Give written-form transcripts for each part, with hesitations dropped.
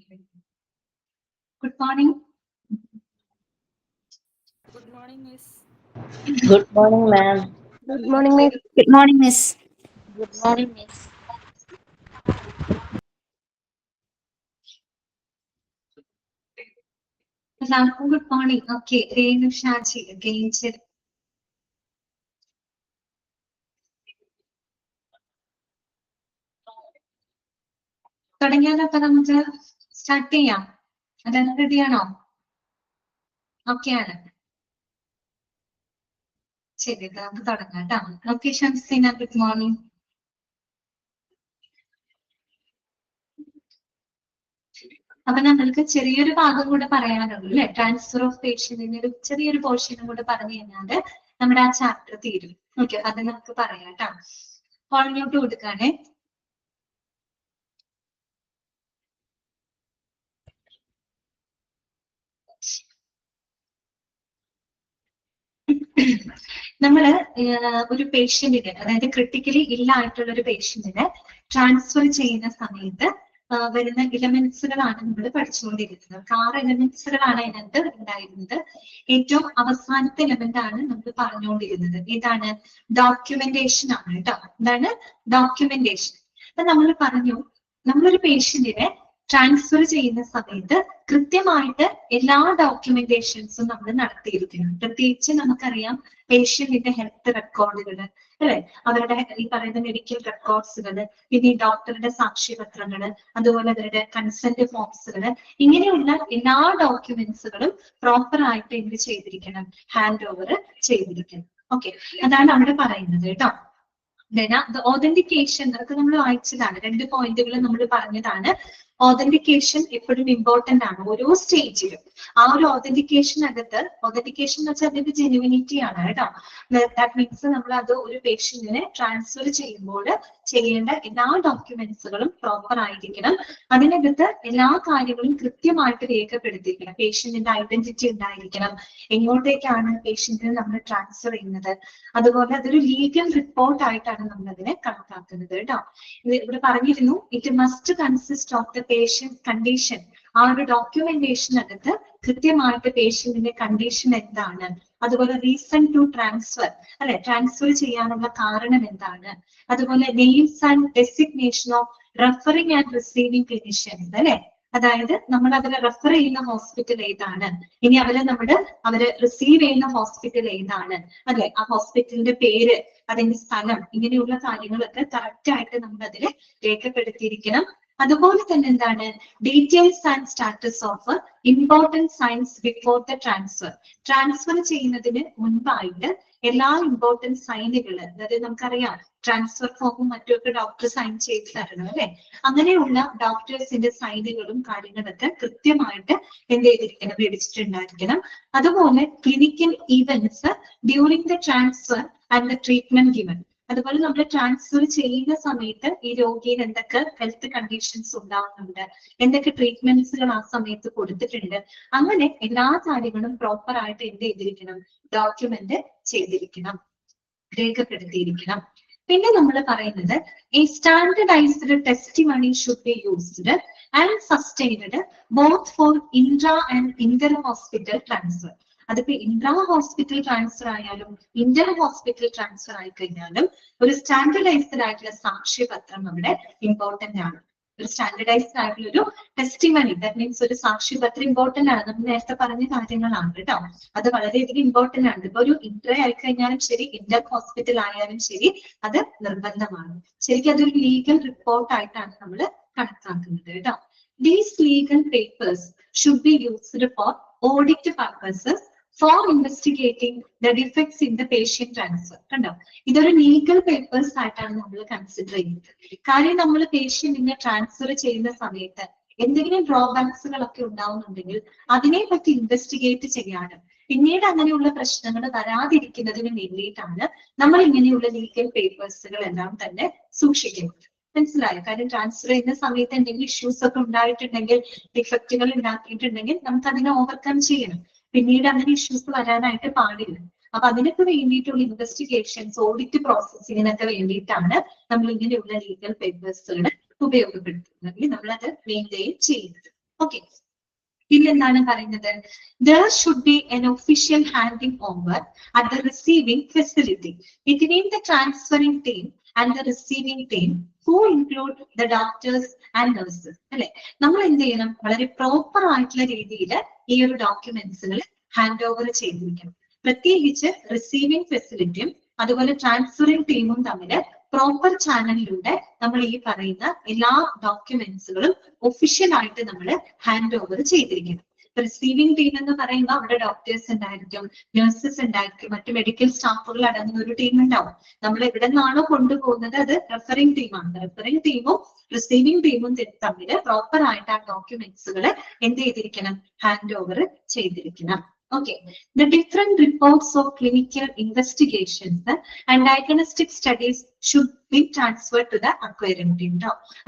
Good morning. Good morning, Miss. Good morning, ma'am. Good morning, miss. Good morning, Miss. Good morning, miss. Good morning. Okay, Renu Shachi again. തുടങ്ങിയാലപ്പോ നമുക്ക് start ചെയ്യാം. അതെല്ലാം റെഡിയാണോ? Okay ആണ്. ശരി, നമുക്ക് തുടങ്ങാം കേട്ടോ. Okay Shamseena, good morning. അപ്പൊ നമ്മൾക്ക് ചെറിയൊരു ഭാഗം കൂടെ പറയാനുള്ളൂ അല്ലെ, ട്രാൻസ്ഫർ ഓഫ് പേഷ്യന്റിന്റെ ഒരു ചെറിയൊരു പോർഷനും കൂടെ പറഞ്ഞു കഴിഞ്ഞാല് നമ്മുടെ ആ ചാപ്റ്റർ തീരും. ഓക്കെ, അത് നമുക്ക് പറയാം കേട്ടോ. ഹോൾ മ്യൂട്ട് കൊടുക്കാണേ. നമ്മള് ഒരു പേഷ്യന്റിന്, അതായത് ക്രിട്ടിക്കലി ഇല്ലായിട്ടുള്ള ഒരു പേഷ്യന്റിന് ട്രാൻസ്ഫർ ചെയ്യുന്ന സമയത്ത് വരുന്ന എലമെന്റ്സുകളാണ് നമ്മൾ പഠിച്ചുകൊണ്ടിരിക്കുന്നത്. 6 എലമെന്റ്സുകളാണ് അതിനകത്ത് ഉണ്ടായിരുന്നത്. ഏറ്റവും അവസാനത്തെ എലമെന്റ് ആണ് നമ്മൾ പറഞ്ഞുകൊണ്ടിരുന്നത്. ഇതാണ് ഡോക്യുമെന്റേഷൻ ആണ് കേട്ടോ. എന്താണ് ഡോക്യുമെന്റേഷൻ? അപ്പൊ നമ്മൾ പറഞ്ഞു, നമ്മളൊരു പേഷ്യന്റിനെ ട്രാൻസ്ഫർ ചെയ്യുന്ന സമയത്ത് കൃത്യമായിട്ട് എല്ലാ ഡോക്യുമെന്റേഷൻസും നമ്മൾ നടത്തിയിരിക്കണം. പ്രത്യേകിച്ച് നമുക്കറിയാം പേഷ്യന്റിന്റെ ഹെൽത്ത് റെക്കോർഡുകൾ അല്ലെ, അവരുടെ ഈ പറയുന്ന മെഡിക്കൽ റെക്കോർഡ്സുകൾ, പിന്നെ ഈ ഡോക്ടറുടെ സാക്ഷ്യപത്രങ്ങള്, അതുപോലെ അവരുടെ കൺസെന്റ് ഫോംസുകള്, ഇങ്ങനെയുള്ള എല്ലാ ഡോക്യുമെന്റ്സുകളും പ്രോപ്പർ ആയിട്ട് എന്ത് ചെയ്തിരിക്കണം, ഹാൻഡ് ഓവർ ചെയ്തിരിക്കണം. ഓക്കെ, അതാണ് അവിടെ പറയുന്നത് കേട്ടോ. ഓതന്റിക്കേഷൻ അതൊക്കെ നമ്മൾ വായിച്ചതാണ്. 2 പോയിന്റുകൾ നമ്മൾ പറഞ്ഞതാണ്. ഓതന്റിക്കേഷൻ എപ്പോഴും ഇമ്പോർട്ടന്റ് ആണ് ഓരോ സ്റ്റേജിലും. ആ ഒരു ഓതന്റിക്കേഷൻ എന്ന് വെച്ചാൽ അതിന്റെ ജെനുവിനിറ്റി ആണ് കേട്ടോ. ദാറ്റ് മീൻസ് നമ്മൾ അത് ഒരു പേഷ്യന്റിനെ ട്രാൻസ്ഫർ ചെയ്യുമ്പോൾ ചെയ്യേണ്ട എല്ലാ ഡോക്യുമെന്റ്സുകളും പ്രോപ്പർ ആയിരിക്കണം. അതിനകത്ത് എല്ലാ കാര്യങ്ങളും കൃത്യമായിട്ട് രേഖപ്പെടുത്തിയിരിക്കണം. പേഷ്യന്റിന്റെ ഐഡന്റിറ്റി ഉണ്ടായിരിക്കണം, എങ്ങോട്ടേക്കാണ് പേഷ്യന്റിനെ നമ്മൾ ട്രാൻസ്ഫർ ചെയ്യുന്നത്. അതുപോലെ അതൊരു ലീഗൽ റിപ്പോർട്ട് ആയിട്ടാണ് നമ്മൾ അതിനെ കണക്കാക്കുന്നത് കേട്ടോ. ഇവിടെ പറഞ്ഞിരുന്നു, it must consist of the patient condition. ആ ഒരു ഡോക്യുമെന്റേഷനകത്ത് കൃത്യമായിട്ട് പേഷ്യന്റിന്റെ കണ്ടീഷൻ എന്താണ്, അതുപോലെ റീസൺ ടു ട്രാൻസ്ഫർ അല്ലെ, ട്രാൻസ്ഫർ ചെയ്യാനുള്ള കാരണം എന്താണ്, അതുപോലെ names and designation of referring and receiving clinicians അല്ലെ, അതായത് നമ്മൾ അവരെ റെഫർ ചെയ്യുന്ന ഹോസ്പിറ്റൽ ഏതാണ്, ഇനി അവര് റിസീവ് ചെയ്യുന്ന ഹോസ്പിറ്റൽ ഏതാണ് അല്ലെ, ആ ഹോസ്പിറ്റലിന്റെ പേര്, അതിന്റെ സ്ഥലം, ഇങ്ങനെയുള്ള കാര്യങ്ങളൊക്കെ കറക്റ്റ് ആയിട്ട് നമ്മൾ അതിൽ രേഖപ്പെടുത്തിയിരിക്കണം. അതുപോലെ തന്നെ എന്താണ് details and status of important signs before the transfer. Transfer ചെയ്യുന്നതിന് മുൻപായിട്ട് എല്ലാ ഇമ്പോർട്ടൻറ്റ് സൈനുകൾ, അതായത് നമുക്കറിയാം ട്രാൻസ്ഫർ ഫോമും മറ്റുമൊക്കെ ഡോക്ടർ സൈൻ ചെയ്ത് തരണം അല്ലെ, അങ്ങനെയുള്ള ഡോക്ടേഴ്സിന്റെ സൈനുകളും കാര്യങ്ങളൊക്കെ കൃത്യമായിട്ട് എന്ത് ചെയ്തിരിക്കണം, മേടിച്ചിട്ടുണ്ടായിരിക്കണം. അതുപോലെ clinical events during the transfer and the treatment given. അതുപോലെ നമ്മൾ ട്രാൻസ്ഫർ ചെയ്യുന്ന സമയത്ത് ഈ രോഗിയിൽ എന്തൊക്കെ ഹെൽത്ത് കണ്ടീഷൻസ് ഉണ്ടാവുന്നുണ്ട്, എന്തൊക്കെ ട്രീറ്റ്മെന്റ്സുകൾ ആ സമയത്ത് കൊടുത്തിട്ടുണ്ട്, അങ്ങനെ എല്ലാ കാര്യങ്ങളും പ്രോപ്പർ ആയിട്ട് എന്ത് ചെയ്തിരിക്കണം, ഡോക്യുമെന്റ് ചെയ്തിരിക്കണം, രേഖപ്പെടുത്തിയിരിക്കണം. പിന്നെ നമ്മൾ പറയുന്നത് ഈ standardized testimony should be used and sustained both for intra and inter hospital transfer. അതിപ്പോ ഇൻട്രാ ഹോസ്പിറ്റൽ ട്രാൻസ്ഫർ ആയാലും ഇന്റർ ഹോസ്പിറ്റൽ ട്രാൻസ്ഫർ ആയി കഴിഞ്ഞാലും ഒരു സ്റ്റാൻഡർഡൈസ്ഡ് ആയിട്ടുള്ള സാക്ഷ്യപത്രം അവിടെ ഇമ്പോർട്ടന്റ് ആണ്. ഒരു സ്റ്റാൻഡർഡൈസ്ഡ് ആയിട്ടുള്ള ഒരു ടെസ്റ്റിമണി, ദാറ്റ് മീൻസ് ഒരു സാക്ഷ്യപത്രം ഇമ്പോർട്ടന്റ് ആണ്. നമ്മൾ നേരത്തെ പറഞ്ഞ കാര്യങ്ങളാണ് കേട്ടോ, അത് വളരെയധികം ഇമ്പോർട്ടന്റ് ആണ്. ഇപ്പൊ ഒരു ഇന്റർ ആയിക്കഴിഞ്ഞാലും ശരി, ഇന്റർ ഹോസ്പിറ്റൽ ആയാലും ശരി, അത് നിർബന്ധമാണ്. ശരിക്കും അതൊരു ലീഗൽ റിപ്പോർട്ട് ആയിട്ടാണ് നമ്മൾ കണക്കാക്കുന്നത് കേട്ടോ. These legal papers should be used for audit purposes for investigating the defects in the patient transfer. കണ്ടോ, ഇതൊരു ലീഗൽ പേപ്പേഴ്സ് ആയിട്ടാണ് നമ്മൾ കൺസിഡർ ചെയ്യുന്നത്. കാര്യം നമ്മൾ പേഷ്യന്റിനെ ട്രാൻസ്ഫർ ചെയ്യുന്ന സമയത്ത് എന്തെങ്കിലും ഡ്രോബാക്സുകളൊക്കെ ഉണ്ടാവുന്നുണ്ടെങ്കിൽ അതിനെ പറ്റി ഇൻവെസ്റ്റിഗേറ്റ് ചെയ്യാനും പിന്നീട് അങ്ങനെയുള്ള പ്രശ്നങ്ങൾ വരാതിരിക്കുന്നതിന് വേണ്ടിയിട്ടാണ് നമ്മൾ ഇങ്ങനെയുള്ള ലീഗൽ പേപ്പേഴ്സുകൾ എല്ലാം തന്നെ സൂക്ഷിക്കുന്നത്. മനസ്സിലായോ? കാര്യം ട്രാൻസ്ഫർ ചെയ്യുന്ന സമയത്ത് എന്തെങ്കിലും ഇഷ്യൂസ് ഒക്കെ ഉണ്ടായിട്ടുണ്ടെങ്കിൽ, ഡിഫക്റ്റുകൾ ഉണ്ടാക്കിയിട്ടുണ്ടെങ്കിൽ നമുക്ക് അതിനെ ഓവർകം ചെയ്യണം. പിന്നീട് അങ്ങനെ ഇഷ്യൂസ് വരാനായിട്ട് പാടില്ല. അപ്പൊ അതിനൊക്കെ വേണ്ടിയിട്ടുള്ള ഇൻവെസ്റ്റിഗേഷൻസ്, ഓഡിറ്റ് പ്രോസസ്സിങ്ങിനൊക്കെ വേണ്ടിയിട്ടാണ് നമ്മൾ ഇങ്ങനെയുള്ള ലീഗൽ പേപ്പേഴ്സുകൾ ഉപയോഗപ്പെടുത്തുന്നത്, നമ്മളത് മെയിൻറ്റെയിൻ ചെയ്യുന്നത്. ഓക്കെ, പിന്നെന്താണ് പറയുന്നത്? There should be an official handing over at the receiving facility between the transferring team and the receiving team, who include the doctors and nurses. അല്ലെ, നമ്മൾ എന്ത് ചെയ്യണം? വളരെ പ്രോപ്പർ ആയിട്ടുള്ള രീതിയിൽ ഈ ഒരു ഡോക്യുമെന്റ്സുകൾ ഹാൻഡ് ഓവർ ചെയ്തിരിക്കണം. പ്രത്യേകിച്ച് റിസീവിംഗ് ഫെസിലിറ്റിയും അതുപോലെ ട്രാൻസ്ഫറിംഗ് ടീമും തമ്മിൽ പ്രോപ്പർ ചാനലിലൂടെ നമ്മൾ ഈ പറയുന്ന എല്ലാ ഡോക്യുമെന്റ്സുകളും ഒഫീഷ്യൽ ആയിട്ട് നമ്മൾ ഹാൻഡ് ഓവർ ചെയ്തിരിക്കണം. റിസീവിംഗ് ടീം എന്ന് പറയുമ്പോൾ അവിടെ ഡോക്ടേഴ്സ് ഉണ്ടായിരിക്കും, നഴ്സസ് ഉണ്ടായിരിക്കും, മറ്റു മെഡിക്കൽ സ്റ്റാഫുകൾ അടങ്ങുന്ന ഒരു ടീം ഉണ്ടാവും. നമ്മൾ എവിടെ നിന്നാണോ കൊണ്ടുപോകുന്നത് അത് റെഫറിംഗ് ടീമാണ്. റെഫറിംഗ് ടീമും റിസീവിംഗ് ടീമും തമ്മിൽ പ്രോപ്പർ ആയിട്ട് ആ ഡോക്യുമെന്റ്സുകൾ എന്ത് ചെയ്തിരിക്കണം? ഹാൻഡ് ഓവർ ചെയ്തിരിക്കണം. Okay, the different reports of clinical investigations and diagnostic studies should be transferred to the acquiring team.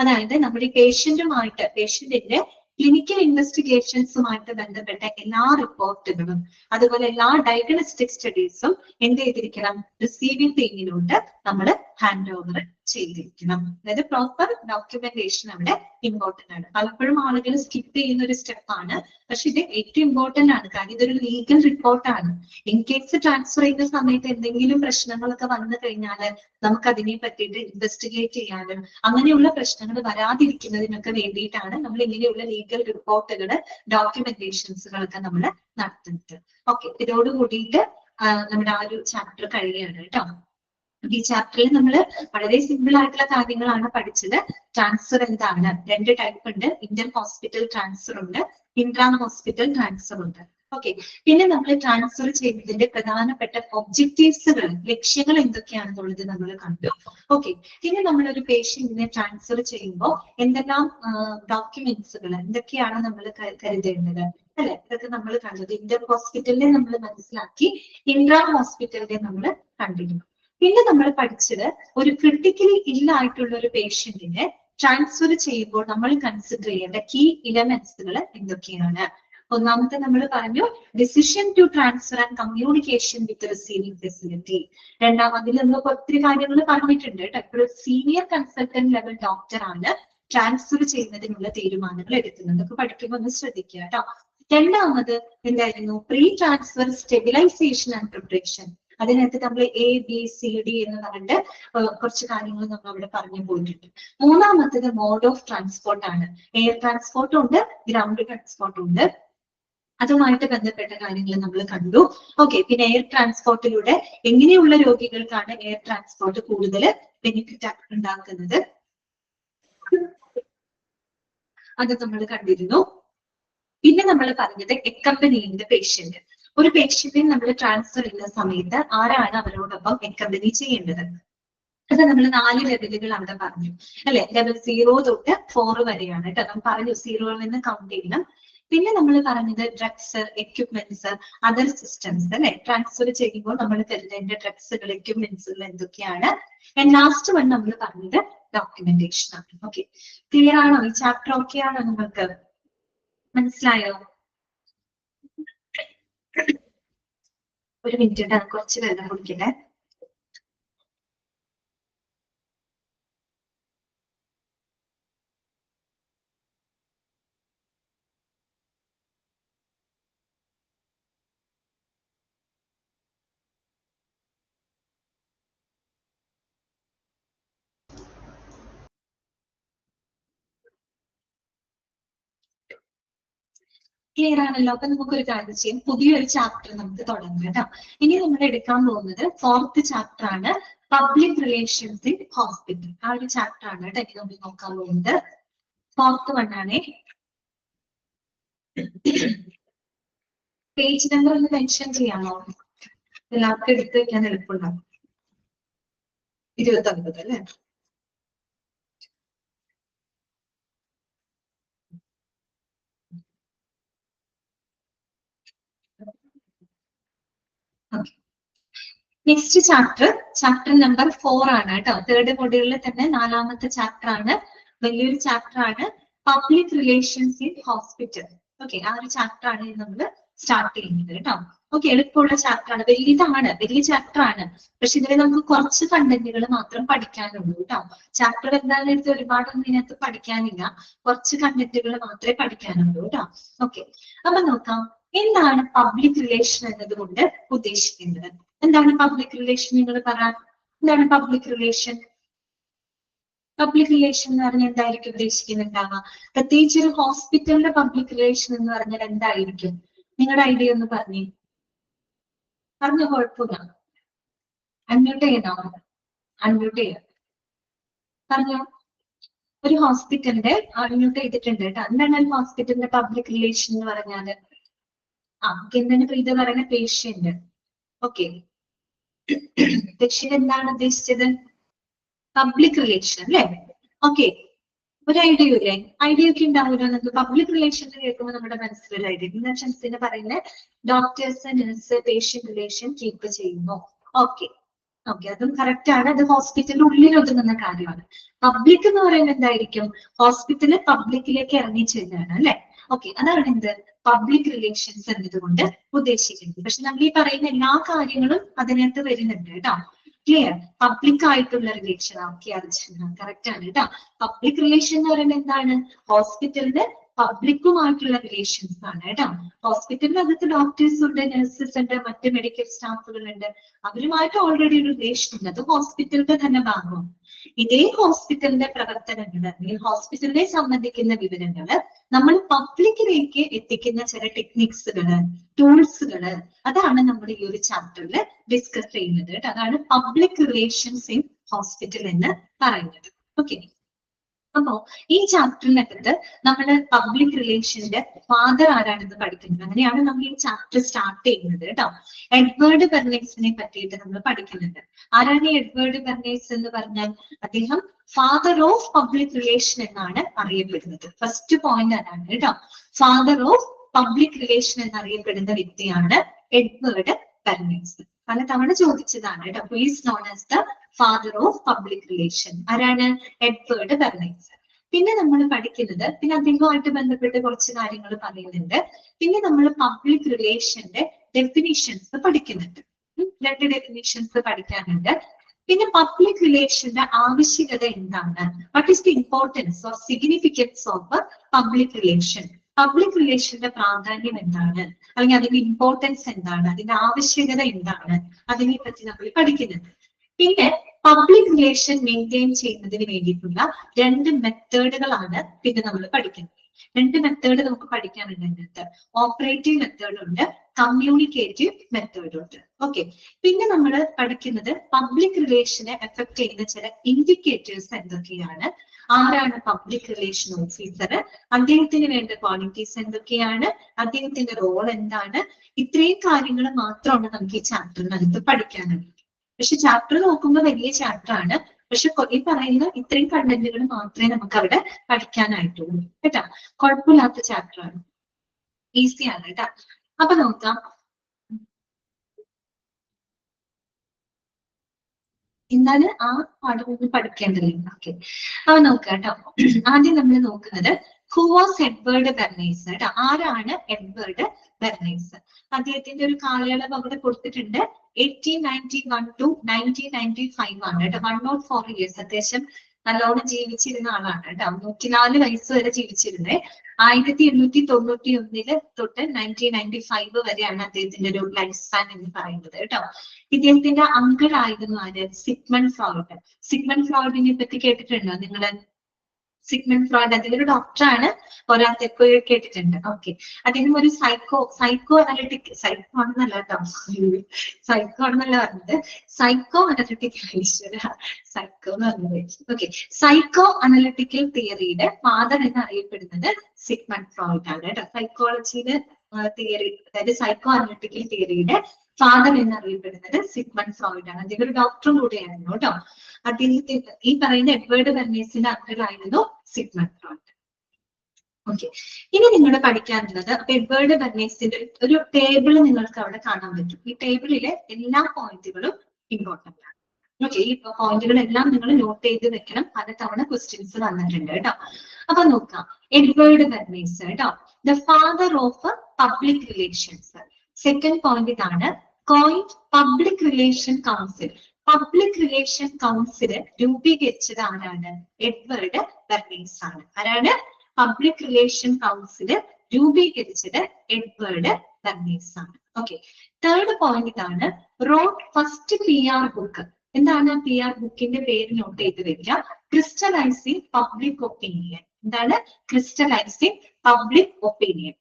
അതായത് നമ്മുടെ പേഷ്യന്റിന്റെ ക്ലിനിക്കൽ ഇൻവെസ്റ്റിഗേഷൻസുമായിട്ട് ബന്ധപ്പെട്ട എല്ലാ റിപ്പോർട്ടുകളും അതുപോലെ എല്ലാ ഡയഗ്നോസ്റ്റിക് സ്റ്റഡീസും എന്ത് ചെയ്തിരിക്കണം? റിസീവിംഗ് ടീമിനോട് നമ്മൾ ഹാൻഡ് ഓവർ ചെയ്തിരിക്കണം. അതായത് പ്രോപ്പർ ഡോക്യുമെന്റേഷൻ അവിടെ ഇമ്പോർട്ടന്റ് ആണ്. പലപ്പോഴും ആളുകൾ സ്കിപ്പ് ചെയ്യുന്ന ഒരു സ്റ്റെപ്പാണ്, പക്ഷെ ഇത് ഏറ്റവും ഇമ്പോർട്ടന്റ് ആണ്. കാരണം ഇതൊരു ലീഗൽ റിപ്പോർട്ടാണ്. ഇൻ കേസ് ട്രാൻസ്ഫർ ചെയ്യുന്ന സമയത്ത് എന്തെങ്കിലും പ്രശ്നങ്ങളൊക്കെ വന്നു കഴിഞ്ഞാൽ നമുക്ക് അതിനെ പറ്റിയിട്ട് ഇൻവെസ്റ്റിഗേറ്റ് ചെയ്യാനും അങ്ങനെയുള്ള പ്രശ്നങ്ങൾ വരാതിരിക്കുന്നതിനൊക്കെ വേണ്ടിയിട്ടാണ് നമ്മൾ ഇങ്ങനെയുള്ള ലീഗൽ റിപ്പോർട്ടുകൾ ഡോക്യുമെന്റേഷൻസുകളൊക്കെ നമ്മൾ നടത്തുന്നത്. ഓക്കെ, ഇതോട് കൂടിയിട്ട് നമ്മുടെ ആ ഒരു ചാപ്റ്റർ കഴിയുകയാണ് കേട്ടോ. ഈ ചാപ്റ്ററിൽ നമ്മൾ വളരെ സിമ്പിൾ ആയിട്ടുള്ള കാര്യങ്ങളാണ് പഠിച്ചത്. ട്രാൻസ്ഫർ എന്താണ്? 2 ടൈപ്പ് ഉണ്ട്. ഇന്റർ ഹോസ്പിറ്റൽ ട്രാൻസ്ഫർ ഉണ്ട്, ഇൻട്രാ ഹോസ്പിറ്റൽ ട്രാൻസ്ഫർ ഉണ്ട്. ഓക്കെ, പിന്നെ നമ്മൾ ട്രാൻസ്ഫർ ചെയ്യുന്നതിന്റെ പ്രധാനപ്പെട്ട ഒബ്ജക്റ്റീവ്സുകൾ, ലക്ഷ്യങ്ങൾ എന്തൊക്കെയാണെന്നുള്ളത് നമ്മൾ കണ്ടു. ഓക്കെ, പിന്നെ നമ്മൾ ഒരു പേഷ്യന്റിനെ ട്രാൻസ്ഫർ ചെയ്യുമ്പോൾ എന്തെല്ലാം ഡോക്യുമെന്റ്സുകൾ എന്തൊക്കെയാണ് നമ്മൾ കരുതേണ്ടത് അല്ലെ, ഇതൊക്കെ നമ്മൾ കണ്ടത്. ഇന്റർ ഹോസ്പിറ്റലിനെ നമ്മൾ മനസ്സിലാക്കി, ഇൻട്രാ ഹോസ്പിറ്റലിനെ നമ്മൾ കണ്ടിരുന്നു. പിന്നെ നമ്മൾ പഠിച്ചത് ഒരു ക്രിട്ടിക്കലി ഇല്ലായിട്ടുള്ള ഒരു പേഷ്യന്റിനെ ട്രാൻസ്ഫർ ചെയ്യുമ്പോൾ നമ്മൾ കൺസിഡർ ചെയ്യേണ്ട കീ ഇലമെന്റ്സുകൾ എന്തൊക്കെയാണ്. ഒന്നാമത്തെ നമ്മൾ പറഞ്ഞു decision to transfer and communication with receiving facility. അതിൽ നമ്മൾ ഒത്തിരി കാര്യങ്ങൾ പറഞ്ഞിട്ടുണ്ട് കേട്ടോ. ഇപ്പോൾ സീനിയർ കൺസൾട്ടന്റ് ലെവൽ ഡോക്ടർ ആണ് ട്രാൻസ്ഫർ ചെയ്യുന്നതിനുള്ള തീരുമാനങ്ങൾ എടുക്കുന്നത്. അതൊക്കെ പഠിക്കുമ്പോൾ ഒന്ന് ശ്രദ്ധിക്കുക കേട്ടോ. രണ്ടാമത് എന്തായിരുന്നു? Pre transfer stabilisation and preparation. അതിനകത്ത് നമ്മൾ ABCD എന്ന് പറഞ്ഞിട്ട് കുറച്ച് കാര്യങ്ങൾ നമ്മൾ അവിടെ പറഞ്ഞു പോയിട്ടുണ്ട്. മൂന്നാമത്തേത് മോഡ് ഓഫ് ട്രാൻസ്പോർട്ട് ആണ്. എയർ ട്രാൻസ്പോർട്ടും ഉണ്ട്, ഗ്രൗണ്ട് ട്രാൻസ്പോർട്ടും ഉണ്ട്. അതുമായിട്ട് ബന്ധപ്പെട്ട കാര്യങ്ങൾ നമ്മൾ കണ്ടു. ഓക്കെ, പിന്നെ എയർ ട്രാൻസ്പോർട്ടിലൂടെ എങ്ങനെയുള്ള രോഗികൾക്കാണ് എയർ ട്രാൻസ്പോർട്ട് കൂടുതൽ ബെനിഫിറ്റ് ഉണ്ടാക്കുന്നത് അത് നമ്മൾ കണ്ടിരുന്നു. പിന്നെ നമ്മൾ പറഞ്ഞത് അക്കമ്പനിയിങ് പേഷ്യന്റ്. ഒരു പേഷ്യന്റിനെ നമ്മൾ ട്രാൻസ്ഫർ ചെയ്യുന്ന സമയത്ത് ആരാണ് അവരോടൊപ്പം അക്കമ്പനി ചെയ്യേണ്ടത്? അത് നമ്മൾ 4 ലെവലുകൾ അവിടെ പറഞ്ഞു അല്ലെ. ലെവൽ 0 തൊട്ട് 4 വരെയാണ് കേട്ടോ. നമ്മൾ പറഞ്ഞു 0ൽ നിന്ന് കൗണ്ട് ചെയ്യണം. പിന്നെ നമ്മൾ പറഞ്ഞത് ഡ്രഗ്സ്, എക്യുപ്മെന്റ്സ്, അതർ സിസ്റ്റംസ് അല്ലെ. ട്രാൻസ്ഫർ ചെയ്യുമ്പോൾ നമ്മൾ കരുതേണ്ട ഡ്രഗ്സുകൾ, എക്യുപ്മെന്റ്സുകൾ എന്തൊക്കെയാണ്. ലാസ്റ്റ് വൺ നമ്മൾ പറഞ്ഞത് ഡോക്യുമെന്റേഷൻ ആണ്. ഓക്കെ, ക്ലിയർ ആണോ? ഈ ചാപ്റ്റർ ഓക്കെ ആണോ? നിങ്ങൾക്ക് മനസ്സിലായോ? ഒരു മിനിറ്റ് കേട്ടോ, കുറച്ച് വെള്ളം കുടിക്കട്ടെ. ക്ലിയർ ആണല്ലോ? അപ്പൊ നമുക്കൊരു കാര്യം ചെയ്യാം, പുതിയൊരു ചാപ്റ്റർ നമുക്ക് തുടങ്ങാം കേട്ടോ. ഇനി നമ്മൾ എടുക്കാൻ പോകുന്നത് 4th ചാപ്റ്റർ ആണ്, പബ്ലിക് റിലേഷൻസ് ഇൻ ഹോസ്പിറ്റൽ. ആ ഒരു ചാപ്റ്റർ ആണ് കേട്ടോ ഇനി നമ്മൾ നോക്കാൻ പോകുന്നത്. 4th വൺ ആണേ. പേജ് നമ്പർ ഒന്ന് മെൻഷൻ ചെയ്യാമോ? എല്ലാവർക്കും എടുത്ത് വെക്കാൻ എളുപ്പമുണ്ടാവും. 29 അല്ലേ? നെക്സ്റ്റ് ചാപ്റ്റർ നമ്പർ 4 ആണ് കേട്ടോ. 3rd മൊഡ്യൂളിൽ തന്നെ 4ാമത്തെ ചാപ്റ്റർ ആണ്. വലിയൊരു ചാപ്റ്റർ ആണ്, public relations in hospital. Okay, ആ ഒരു ചാപ്റ്റർ ആണ് നമ്മൾ സ്റ്റാർട്ട് ചെയ്യുന്നത് കേട്ടോ. ഓക്കെ, എളുപ്പമുള്ള ചാപ്റ്റർ ആണ്, വലിയ ചാപ്റ്റർ ആണ്. പക്ഷെ ഇതിൽ നമുക്ക് കുറച്ച് കണ്ടന്റുകൾ മാത്രം പഠിക്കാനുള്ളൂ കേട്ടോ. ചാപ്റ്റർ എന്താണെന്ന് എടുത്ത് ഒരുപാടൊന്നും ഇതിനകത്ത് പഠിക്കാനില്ല, കുറച്ച് കണ്ടന്റുകൾ മാത്രമേ പഠിക്കാനുള്ളൂ കേട്ടോ. ഓക്കെ, അപ്പൊ നോക്കാം എന്താണ് പബ്ലിക് റിലേഷൻ എന്നതുകൊണ്ട് ഉദ്ദേശിക്കുന്നത്. എന്താണ് പബ്ലിക് റിലേഷൻ? നിങ്ങൾ പറ, എന്താണ് പബ്ലിക് റിലേഷൻ? പബ്ലിക് റിലേഷൻ എന്ന് പറഞ്ഞാൽ എന്തായിരിക്കും ഉദ്ദേശിക്കുന്നുണ്ടാവുക? പ്രത്യേകിച്ച് ഒരു ഹോസ്പിറ്റലിന്റെ പബ്ലിക് റിലേഷൻ എന്ന് പറഞ്ഞാൽ എന്തായിരിക്കും? നിങ്ങളുടെ ഐഡിയ ഒന്ന് പറഞ്ഞേ. പറഞ്ഞ കുഴപ്പമില്ല, അൺമ്യൂട്ട് ചെയ്യണോ? അൺമ്യൂട്ട് ചെയ്യാം, പറഞ്ഞോ. ഒരു ഹോസ്പിറ്റലിന്റെ അൺമ്യൂട്ട് ചെയ്തിട്ടുണ്ട് കേട്ടോ. എന്താണ് ഒരു ഹോസ്പിറ്റലിന്റെ പബ്ലിക് റിലേഷൻ എന്ന് പറഞ്ഞാല്? എന്താണ് പ്രീത പറയുന്ന? പേഷ്യന്റ്. ഓക്കെ, പേഷ്യന്റ് എന്താണ് ഉദ്ദേശിച്ചത്? പബ്ലിക് റിലേഷൻ അല്ലേ? ഓക്കെ, ഒരു ഐഡിയ ഇല്ലേ? ഐഡിയ ഒക്കെ ഉണ്ടാവില്ല നമുക്ക്. പബ്ലിക് റിലേഷൻ കേൾക്കുമ്പോൾ നമ്മുടെ മനസ്സിലൊരു ഐഡിയ. ഇന്നസെൻസിന് പറയുന്നത് doctors nurse patient relation keep ചെയ്യുന്നു. ഓക്കെ, അതും കറക്റ്റ് ആണ്. അത് ഹോസ്പിറ്റലിന്റെ ഉള്ളിൽ ഒതുങ്ങുന്ന കാര്യമാണ്. പബ്ലിക് എന്ന് പറയുന്നത് എന്തായിരിക്കും? ഹോസ്പിറ്റല് പബ്ലിക്കിലേക്ക് ഇറങ്ങി ചെല്ലാണ് അല്ലെ? ഓക്കെ, അതാണ് എന്ത് പബ്ലിക് റിലേഷൻസ് എന്നതുകൊണ്ട് ഉദ്ദേശിക്കുന്നത്. പക്ഷെ നമ്മൾ ഈ പറയുന്ന എല്ലാ കാര്യങ്ങളും അതിനകത്ത് വരുന്നുണ്ട് കേട്ടോ. ക്ലിയർ? പബ്ലിക് ആയിട്ടുള്ള റിലേഷൻ. ഓക്കെ, അർച്ചന കറക്റ്റ് ആണ് കേട്ടോ. പബ്ലിക് റിലേഷൻ എന്ന് പറയുന്നത് എന്താണ്? ഹോസ്പിറ്റലിന്റെ പബ്ലിക്കുമായിട്ടുള്ള റിലേഷൻസ് ആണ് കേട്ടോ. ഹോസ്പിറ്റലിൽ അകത്ത് ഡോക്ടേഴ്സ് ഉണ്ട്, നഴ്സസ് ഉണ്ട്, മറ്റ് മെഡിക്കൽ സ്റ്റാഫുകൾ ഉണ്ട്. അവരുമായിട്ട് ഓൾറെഡി ഒരു റിലേഷൻ ഉണ്ട്. അത് ഹോസ്പിറ്റലിന്റെ തന്നെ ഭാഗമാണ്. ഇതേ ഹോസ്പിറ്റലിന്റെ പ്രവർത്തനങ്ങൾ അല്ലെങ്കിൽ ഹോസ്പിറ്റലിനെ സംബന്ധിക്കുന്ന വിവരങ്ങള് നമ്മൾ പബ്ലിക്കിലേക്ക് എത്തിക്കുന്ന ചില ടെക്നിക്സുകള്, ടൂൾസുകള്, അതാണ് നമ്മൾ ഈ ഒരു ചാപ്റ്ററിൽ ഡിസ്കസ് ചെയ്യുന്നത് കേട്ടോ. അതാണ് പബ്ലിക് റിലേഷൻസ് ഇൻ ഹോസ്പിറ്റൽ എന്ന് പറയുന്നത്. ഓക്കെ, അപ്പോ ഈ ചാപ്റ്ററിനകത്ത് നമ്മൾ പബ്ലിക് റിലേഷന്റെ ഫാദർ ആരാണെന്ന് പഠിക്കുന്നത്. അങ്ങനെയാണ് നമ്മൾ ഈ ചാപ്റ്റർ സ്റ്റാർട്ട് ചെയ്യുന്നത് കേട്ടോ. എഡ്വേർഡ് ബെർണേഴ്സിനെ പറ്റിയിട്ട് നമ്മൾ പഠിക്കുന്നുണ്ട്. ആരാണ് ഈ എഡ്വേർഡ് ബെർണേഴ്സ് എന്ന് പറഞ്ഞാൽ? അദ്ദേഹം ഫാദർ ഓഫ് പബ്ലിക് റിലേഷൻ എന്നാണ് അറിയപ്പെടുന്നത്. ഫസ്റ്റ് പോയിന്റ് അതാണ് കേട്ടോ. ഫാദർ ഓഫ് പബ്ലിക് റിലേഷൻ എന്നറിയപ്പെടുന്ന വ്യക്തിയാണ് എഡ്വേർഡ് ബെർണേഴ്സ്. പലതവണ ചോദിച്ചതാണ് കേട്ടോ. Who is known as the father of public relation? ആരാണ്? Edward Bernays. പിന്നെ നമ്മൾ പഠിക്കുന്നത്, പിന്നെ അദ്ദേഹവുമായിട്ട് ബന്ധപ്പെട്ട് കുറച്ച് കാര്യങ്ങൾ പറയുന്നുണ്ട്. പിന്നെ നമ്മൾ പബ്ലിക് റിലേഷന്റെ ഡെഫിനിഷൻസ് പഠിക്കുന്നുണ്ട്. 2 ഡെഫിനിഷൻസ് പഠിക്കാനുണ്ട്. പിന്നെ പബ്ലിക് റിലേഷന്റെ ആവശ്യകത എന്താണ്? What is the importance or significance of public relation? Public റിലേഷന്റെ പ്രാധാന്യം എന്താണ്, അല്ലെങ്കിൽ അതിന്റെ ഇമ്പോർട്ടൻസ് എന്താണ്, അതിന്റെ ആവശ്യകത എന്താണ്, അതിനെ പറ്റി നമ്മൾ പഠിക്കുന്നുണ്ട്. പിന്നെ പബ്ലിക് റിലേഷൻ മെയിൻറ്റെയിൻ ചെയ്യുന്നതിന് വേണ്ടിയിട്ടുള്ള 2 മെത്തേഡുകളാണ് പിന്നെ നമ്മൾ പഠിക്കുന്നത്. 2 മെത്തേഡ് നമുക്ക് പഠിക്കാനുണ്ട് അതിനകത്ത്. ഓപ്പറേറ്റീവ് മെത്തേഡ് ഉണ്ട്, കമ്മ്യൂണിക്കേറ്റീവ് മെത്തേഡ് ഉണ്ട്. ഓക്കെ, പിന്നെ നമ്മൾ പഠിക്കുന്നത് പബ്ലിക് റിലേഷനെ എഫക്ട് ചെയ്യുന്ന ചില ഇൻഡിക്കേറ്റേഴ്സ് എന്തൊക്കെയാണ്, ആരാണ് പബ്ലിക് റിലേഷൻ ഓഫീസർ, അദ്ദേഹത്തിന് വേണ്ട ക്വാളിറ്റീസ് എന്തൊക്കെയാണ്, അദ്ദേഹത്തിന്റെ റോൾ എന്താണ്. ഇത്രയും കാര്യങ്ങൾ മാത്രമാണ് നമുക്ക് ഈ ചാപ്റ്ററിനകത്ത് പഠിക്കാനുള്ളത്. പക്ഷെ ചാപ്റ്റർ നോക്കുമ്പോൾ വലിയ ചാപ്റ്റർ ആണ്. പക്ഷെ ഈ പറയുന്ന ഇത്രയും കണ്ടന്റുകൾ മാത്രമേ നമുക്ക് അവിടെ പഠിക്കാനായിട്ടുള്ളൂ കേട്ടോ. കുഴപ്പമില്ലാത്ത ചാപ്റ്റർ ആണ്, ഈസി ആണ് കേട്ടോ. അപ്പൊ നോക്കാം, എന്നാല് ആ പാഠം പഠിക്കേണ്ടതില്ല. ഓക്കെ, അപ്പൊ നോക്കാം കേട്ടോ. ആദ്യം നമ്മൾ നോക്കുന്നത് ഹു വാസ് എഡ്വേർഡ് ബെർണേഴ്സ് കേട്ടോ. ആരാണ് എഡ്വേർഡ് ബെർണേഴ്സ്? അദ്ദേഹത്തിന്റെ ഒരു കാലയളവ് അവിടെ കൊടുത്തിട്ടുണ്ട്. 1891 to 1995 ആണ് കേട്ടോ. 104 years. അത്യാവശ്യം നല്ലോണം ജീവിച്ചിരുന്ന ആളാണ് കേട്ടോ. 104 വയസ്സ് വരെ ജീവിച്ചിരുന്നത്. 1891 തൊട്ട് 1995 വരെയാണ് അദ്ദേഹത്തിന്റെ ഒരു ലൈഫ് സ്പാൻ എന്ന് പറയുന്നത് കേട്ടോ. ഇദ്ദേഹത്തിന്റെ അങ്കിൾ ആയിരുന്നു ആര്? Sigmund Freud. സിഗ്മണ്ട് ഫ്രോയിഡിനെ പറ്റി കേട്ടിട്ടുണ്ടോ നിങ്ങള്? സിഗ്മണ്ട് ഫ്രോയിഡ് അതിലൊരു ഡോക്ടറാണ്, ഒരാൾക്ക് കേട്ടിട്ടുണ്ട്. ഓക്കെ, അദ്ദേഹം ഒരു സൈക്കോ അനലിറ്റിക്, സൈക്കോ ആണെന്നല്ല കേട്ടോ, സൈക്കോ ആണെന്നല്ല പറഞ്ഞത്, സൈക്കോ അനലിറ്റിക് സൈക്കോ എന്ന് പറഞ്ഞത്. ഓക്കെ, സൈക്കോ അനലിറ്റിക്കൽ തിയറിയുടെ ഫാദർ എന്ന് അറിയപ്പെടുന്നത് സിഗ്മണ്ട് ഫ്രോയിഡ് ആണ് കേട്ടോ. സൈക്കോളജിയുടെ തിയറി, അതായത് സൈക്കോ അനലിറ്റിക്കൽ തിയറിയുടെ ഫാദർ എന്നറിയപ്പെടുന്നത് സിഗ്മണ്ട് ഫ്രോയിഡ് ആണ്. അദ്ദേഹം ഒരു ഡോക്ടറും കൂടെയായിരുന്നു കേട്ടോ. അദ്ദേഹത്തിന്റെ ഈ പറയുന്ന എഡ്വേർഡ് ബെർണേഴ്സിന്റെ അങ്കിളായിരുന്നു സിഗ്മണ്ട് ഫ്രോയിഡ്. ഓക്കെ, ഇനി നിങ്ങൾ പഠിക്കാനുള്ളത്, അപ്പൊ എഡ്വേർഡ് ബെർണേഴ്സിന്റെ ഒരു ടേബിൾ നിങ്ങൾക്ക് അവിടെ കാണാൻ പറ്റും. ഈ ടേബിളിലെ എല്ലാ പോയിന്റുകളും ഇമ്പോർട്ടന്റ് ആണ്. ഓക്കെ, ഈ പോയിന്റുകളെല്ലാം നിങ്ങൾ നോട്ട് ചെയ്ത് വെക്കണം, പലതവണ ക്വസ്റ്റ്യൻസ് വന്നിട്ടുണ്ട് കേട്ടോ. അപ്പൊ നോക്കാം, എഡ്വേർഡ് ബെർണേഴ്സ് കേട്ടോ, the father of public relations. Second point ഇതാണ്, coined public relation council. Public relation council രൂപീകരിച്ചത് ആരാണ്? എഡ്വേർഡ് ബെർണേഴ്സ് ആണ്. ആരാണ് പബ്ലിക് റിലേഷൻ കൗൺസിൽ രൂപീകരിച്ചത്? എഡ്വേർഡ് ബെർണേഴ്സ് ആണ്. ഓക്കെ, തേർഡ് പോയിന്റ് ഇതാണ്, റോട്ട് ഫസ്റ്റ് PR ബുക്ക്. എന്താണ് PR ബുക്കിന്റെ പേര് നോട്ട് ചെയ്ത് വെക്കുക, ക്രിസ്റ്റലൈസിംഗ് പബ്ലിക് ഒപ്പീനിയൻ. എന്താണ് ക്രിസ്റ്റലൈസിംഗ് പബ്ലിക് ഒപ്പീനിയൻ?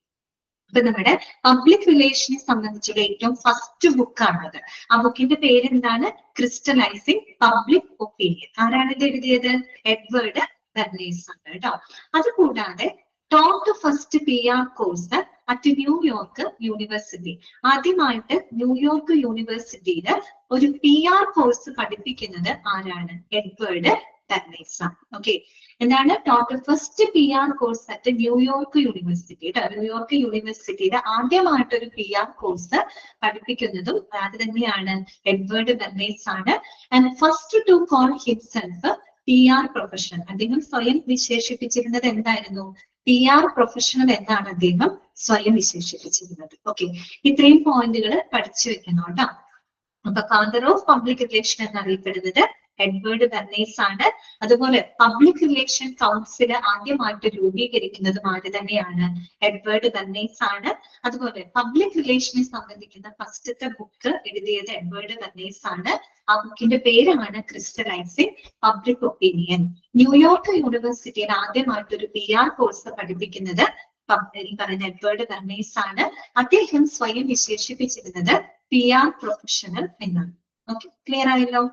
അപ്പൊ നമ്മുടെ പബ്ലിക് റിലേഷനെ സംബന്ധിച്ചുള്ള ഏറ്റവും ഫസ്റ്റ് ബുക്കാണത്. ആ ബുക്കിന്റെ പേര് എന്താണ്? Crystallising public opinion. ആരാണ് ഇത് എഴുതിയത്? എഡ്വേർഡ് ബെർണേഴ്സ് ആണ് കേട്ടോ. അതുകൂടാതെ taught first PR course at New York university. ആദ്യമായിട്ട് ന്യൂയോർക്ക് യൂണിവേഴ്സിറ്റിയിൽ ഒരു PR കോഴ്സ് പഠിപ്പിക്കുന്നത് ആരാണ്? എഡ്വേർഡ് ബെർണേഴ്സ് ആണ്. ഓക്കെ, എന്താണ് total first PR course at New York university? New York യൂണിവേഴ്സിറ്റിയുടെ ആദ്യമായിട്ടൊരു PR കോഴ്സ് പഠിപ്പിക്കുന്നതും അത് തന്നെയാണ്, എഡ്വേർഡ് ബെർണേഴ്സ് ആണ്. And first to call himself PR professional. അദ്ദേഹം സ്വയം വിശേഷിപ്പിച്ചിരുന്നത് എന്തായിരുന്നു? PR പ്രൊഫഷണൽ എന്നാണ് അദ്ദേഹം സ്വയം വിശേഷിപ്പിച്ചിരുന്നത്. ഓക്കെ, ഇത്രയും പോയിന്റുകൾ പഠിച്ചു വെക്കണം കേട്ടോ. അപ്പൊ ഫാദർ ഓഫ് പബ്ലിക് റിലേഷൻ എന്നറിയപ്പെടുന്നത് എഡ്വേർഡ് ബെർണേഴ്സ് ആണ്. അതുപോലെ പബ്ലിക് റിലേഷൻ കൗൺസിൽ ആദ്യമായിട്ട് രൂപീകരിക്കുന്നതും ആര് തന്നെയാണ്? എഡ്വേർഡ് ബെർണേഴ്സ് ആണ്. അതുപോലെ പബ്ലിക് റിലേഷനെ സംബന്ധിക്കുന്ന ഫസ്റ്റത്തെ ബുക്ക് എഴുതിയത് എഡ്വേർഡ് ബെർണേഴ്സ് ആണ്. ആ ബുക്കിന്റെ പേരാണ് ക്രിസ്റ്റലൈസിംഗ് പബ്ലിക് ഒപ്പീനിയൻ. ന്യൂയോർക്ക് യൂണിവേഴ്സിറ്റിയിൽ ആദ്യമായിട്ടൊരു PR കോഴ്സ് പഠിപ്പിക്കുന്നത് ഈ പറയുന്ന എഡ്വേർഡ് ബെർണേഴ്സ് ആണ്. അദ്ദേഹം സ്വയം വിശേഷിപ്പിച്ചിരുന്നത് PR പ്രൊഫഷണൽ എന്നാണ്. ഓക്കെ, ക്ലിയർ ആയല്ലോ?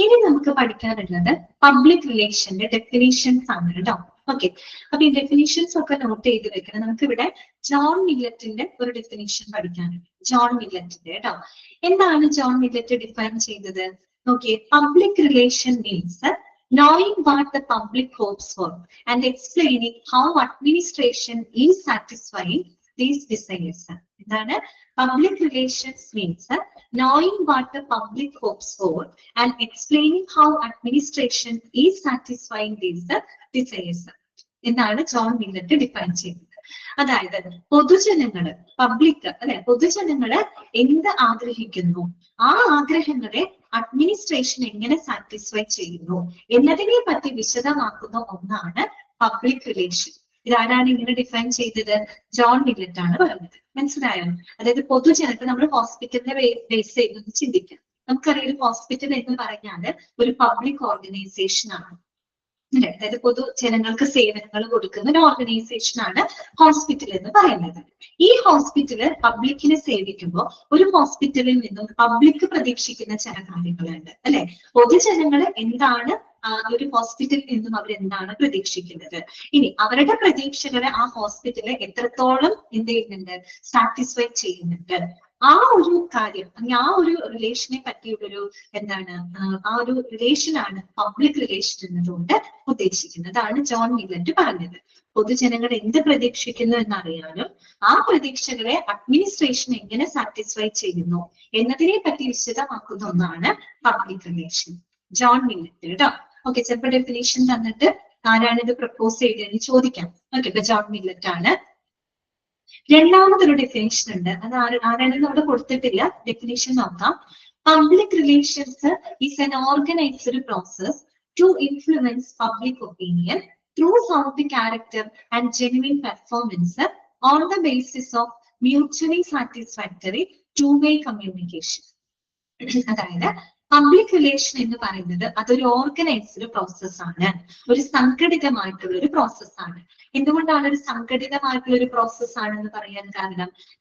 ഇനി നമുക്ക് പഠിക്കാനുള്ളത് പബ്ലിക് റിലേഷന്റെ ഡെഫിനിഷൻസ് ആണ് കേട്ടോ. ഓക്കെ, അപ്പൊ ഈ ഡെഫിനിഷൻസ് ഒക്കെ നോട്ട് ചെയ്ത് വെക്കണം. നമുക്ക് ഇവിടെ ജോൺ മില്ലറ്റിന്റെ ഒരു ഡെഫിനിഷൻ പഠിക്കാനുണ്ട്. ജോൺ മില്ലറ്റിന്റെ കേട്ടോ. എന്താണ് ജോൺ മില്ലറ്റ് ഡിഫൈൻ ചെയ്തത്? നോക്കിയേ, public relation means knowing what the public hopes for and explaining how administration is satisfying these desires. എന്താണ് public relations means knowing what the public hopes for and explaining how administration is satisfying these desires എന്നാണ് John millet define ചെയ്യുന്നത്. അതായത് പൊതുജനങ്ങള്, public അല്ലെ, പൊതുജനങ്ങള് എന്ത് ആഗ്രഹിക്കുന്നു, ആ ആഗ്രഹങ്ങളെ administration എങ്ങനെ സാറ്റിസ്ഫൈ ചെയ്യുന്നു എന്നതിനെ പറ്റി വിശദമാക്കുന്ന ഒന്നാണ് പബ്ലിക് റിലേഷൻ. ഇതാരാണ് ഇങ്ങനെ ഡിഫൈൻ ചെയ്തത്? ജോൺ മില്ലറ്റ് ആണ് പറഞ്ഞത്. മനസ്സിലായോ? അതായത് പൊതുജനത്തെ നമ്മൾ ഹോസ്പിറ്റലിനെ ബേസ് ചെയ്തൊന്ന് ചിന്തിക്കാം. നമുക്കറിയാം, ഒരു ഹോസ്പിറ്റൽ എന്ന് പറഞ്ഞാൽ ഒരു പബ്ലിക് ഓർഗനൈസേഷൻ ആണ്. അതായത് പൊതുജനങ്ങൾക്ക് സേവനങ്ങൾ കൊടുക്കുന്ന ഒരു ഓർഗനൈസേഷൻ ആണ് ഹോസ്പിറ്റൽ എന്ന് പറയുന്നത്. ഈ ഹോസ്പിറ്റല് പബ്ലിക്കിനെ സേവിക്കുമ്പോൾ ഒരു ഹോസ്പിറ്റലിൽ നിന്നും പബ്ലിക് പ്രതീക്ഷിക്കുന്ന ചില കാര്യങ്ങളുണ്ട് അല്ലെ. പൊതുജനങ്ങൾ എന്താണ് ഒരു ഹോസ്പിറ്റലിൽ നിന്നും അവരെന്താണ് പ്രതീക്ഷിക്കുന്നത്? ഇനി അവരുടെ പ്രതീക്ഷകളെ ആ ഹോസ്പിറ്റല് എത്രത്തോളം എന്ത് ചെയ്യുന്നുണ്ട്? സാറ്റിസ്ഫൈ ചെയ്യുന്നുണ്ട്? ആ ഒരു കാര്യം, ആ ഒരു റിലേഷനെ പറ്റിയുള്ളൊരു എന്താണ്, ആ ഒരു റിലേഷനാണ് പബ്ലിക് റിലേഷൻ എന്നതുകൊണ്ട് ഉദ്ദേശിക്കുന്നതാണ് ജോൺ മില്ലറ്റ് പറഞ്ഞത്. പൊതുജനങ്ങൾ എന്ത് പ്രതീക്ഷിക്കുന്നു എന്നറിയാനും ആ പ്രതീക്ഷകളെ അഡ്മിനിസ്ട്രേഷൻ എങ്ങനെ സാറ്റിസ്ഫൈ ചെയ്യുന്നു എന്നതിനെ പറ്റി വിശദമാക്കുന്ന ഒന്നാണ് പബ്ലിക് റിലേഷൻ. ജോൺ മില്ലറ്റ് കേട്ടോ. ഓക്കെ, ചിലപ്പോൾ ഡെഫിനേഷൻ തന്നിട്ട് ആരാണിത് പ്രപ്പോസ് ചെയ്തതെന്ന് ചോദിക്കാം. ഓക്കെ, ഇപ്പൊ ജോൺ മില്ലറ്റ് ആണ്. രണ്ടാമതൊരു ഡെഫിനേഷൻ ഉണ്ട്, അത് ആരാണെന്ന് അവിടെ കൊടുത്തിട്ടില്ല. ഡെഫിനേഷൻ നോക്കാം. Public relations is an organized process to influence public opinion through sound character and genuine performance on the basis of mutually satisfactory two way communication. അതായത് പബ്ലിക് റിലേഷൻ എന്ന് പറയുന്നത് അതൊരു ഓർഗനൈസ്ഡ് പ്രോസസ് ആണ്, ഒരു സംഘടിതമായിട്ടുള്ള ഒരു പ്രോസസ് ആണ്. എന്തുകൊണ്ടാണ് ഒരു സംഘടിതമായിട്ടുള്ള ഒരു പ്രോസസ് ആണെന്ന് പറയാൻ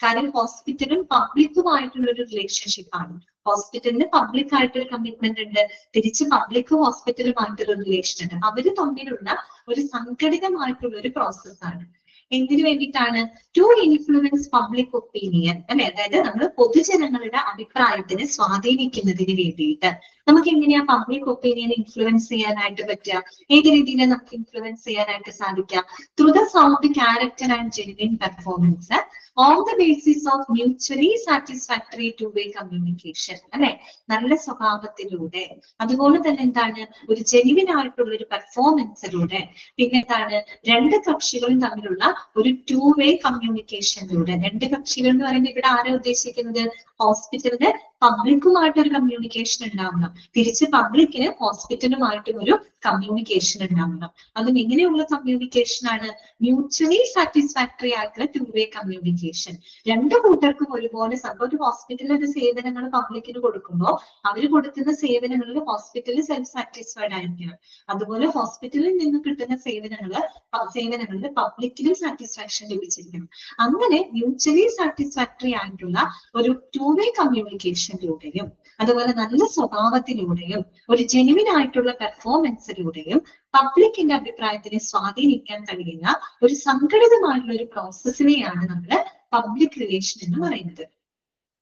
കാരണം ഹോസ്പിറ്റലും പബ്ലിക്കുമായിട്ടുള്ള ഒരു റിലേഷൻഷിപ്പ് ആണ്. ഹോസ്പിറ്റലിന് പബ്ലിക് ആയിട്ടൊരു കമ്മിറ്റ്മെന്റ് ഉണ്ട്, തിരിച്ച് പബ്ലിക് ഹോസ്പിറ്റലുമായിട്ടൊരു റിലേഷൻ ഉണ്ട്. അവര് തമ്മിലുള്ള ഒരു സംഘടിതമായിട്ടുള്ള ഒരു പ്രോസസ് ആണ്. എന്തിനു വേണ്ടിയിട്ടാണ്? ടു ഇൻഫ്ലുവൻസ് പബ്ലിക് ഒപ്പീനിയൻ അല്ലെ. അതായത് നമ്മൾ പൊതുജനങ്ങളുടെ അഭിപ്രായത്തിനെ സ്വാധീനിക്കുന്നതിന് വേണ്ടിയിട്ട് നമുക്ക് എങ്ങനെയാ പബ്ലിക് ഒപ്പീനിയൻ ഇൻഫ്ലുവൻസ് ചെയ്യാനായിട്ട് പറ്റുക? ഏത് രീതിയിലാണ് നമുക്ക് ഇൻഫ്ലുവൻസ് ചെയ്യാനായിട്ട് സാധിക്കുക? Through the sound character and genuine performance on the basis of mutually satisfactory two way communication, അല്ലെ? നല്ല സ്വഭാവത്തിലൂടെ, അതുപോലെ തന്നെ എന്താണ്, ഒരു ജെന്യുവിൻ ആയിട്ടുള്ള ഒരു പെർഫോമൻസിലൂടെ, പിന്നെ എന്താണ്, രണ്ട് കക്ഷികളും തമ്മിലുള്ള ഒരു ടു വേ കമ്മ്യൂണിക്കേഷനിലൂടെ. രണ്ട് കക്ഷികൾ എന്ന് പറയുമ്പോൾ ഇവിടെ ആരാ ഉദ്ദേശിക്കുന്നത്? ഹോസ്പിറ്റലിന് പബ്ലിക്കുമായിട്ട് ഒരു കമ്മ്യൂണിക്കേഷൻ ഉണ്ടാവണം, തിരിച്ച് പബ്ലിക്കിന് ഹോസ്പിറ്റലുമായിട്ടും ഒരു കമ്മ്യൂണിക്കേഷൻ ഉണ്ടാവണം. അതും എങ്ങനെയുള്ള കമ്മ്യൂണിക്കേഷൻ ആണ്? മ്യൂച്വലി സാറ്റിസ്ഫാക്ടറി ആയിട്ടുള്ള ടു വേ കമ്മ്യൂണിക്കേഷൻ. രണ്ടു കൂട്ടർക്കും ഒരുപോലെ ഒരു ഹോസ്പിറ്റലിൽ ഒരു സേവനങ്ങൾ പബ്ലിക്കിന് കൊടുക്കുമ്പോൾ അവർ കൊടുക്കുന്ന സേവനങ്ങളിൽ ഹോസ്പിറ്റലിൽ സെൽഫ് സാറ്റിസ്ഫൈഡ് ആയിരിക്കണം. അതുപോലെ ഹോസ്പിറ്റലിൽ നിന്ന് കിട്ടുന്ന സേവനങ്ങളിൽ പബ്ലിക്കിനും സാറ്റിസ്ഫാക്ഷൻ ലഭിച്ചിരിക്കണം. അങ്ങനെ മ്യൂച്വലി സാറ്റിസ്ഫാക്ടറി ആയിട്ടുള്ള ഒരു ടു വേ കമ്മ്യൂണിക്കേഷനിലൂടെയും അതുപോലെ നല്ല സ്വഭാവത്തിലൂടെയും ഒരു ജെന്യുവിൻ ആയിട്ടുള്ള പെർഫോമൻസിലൂടെയും പബ്ലിക്കിന്റെ അഭിപ്രായത്തിനെ സ്വാധീനിക്കാൻ കഴിയുന്ന ഒരു സംഘടിതമായിട്ടുള്ള ഒരു പ്രോസസ്സിനെയാണ് നമ്മൾ പബ്ലിക് റിലേഷൻ എന്ന് പറയുന്നത്.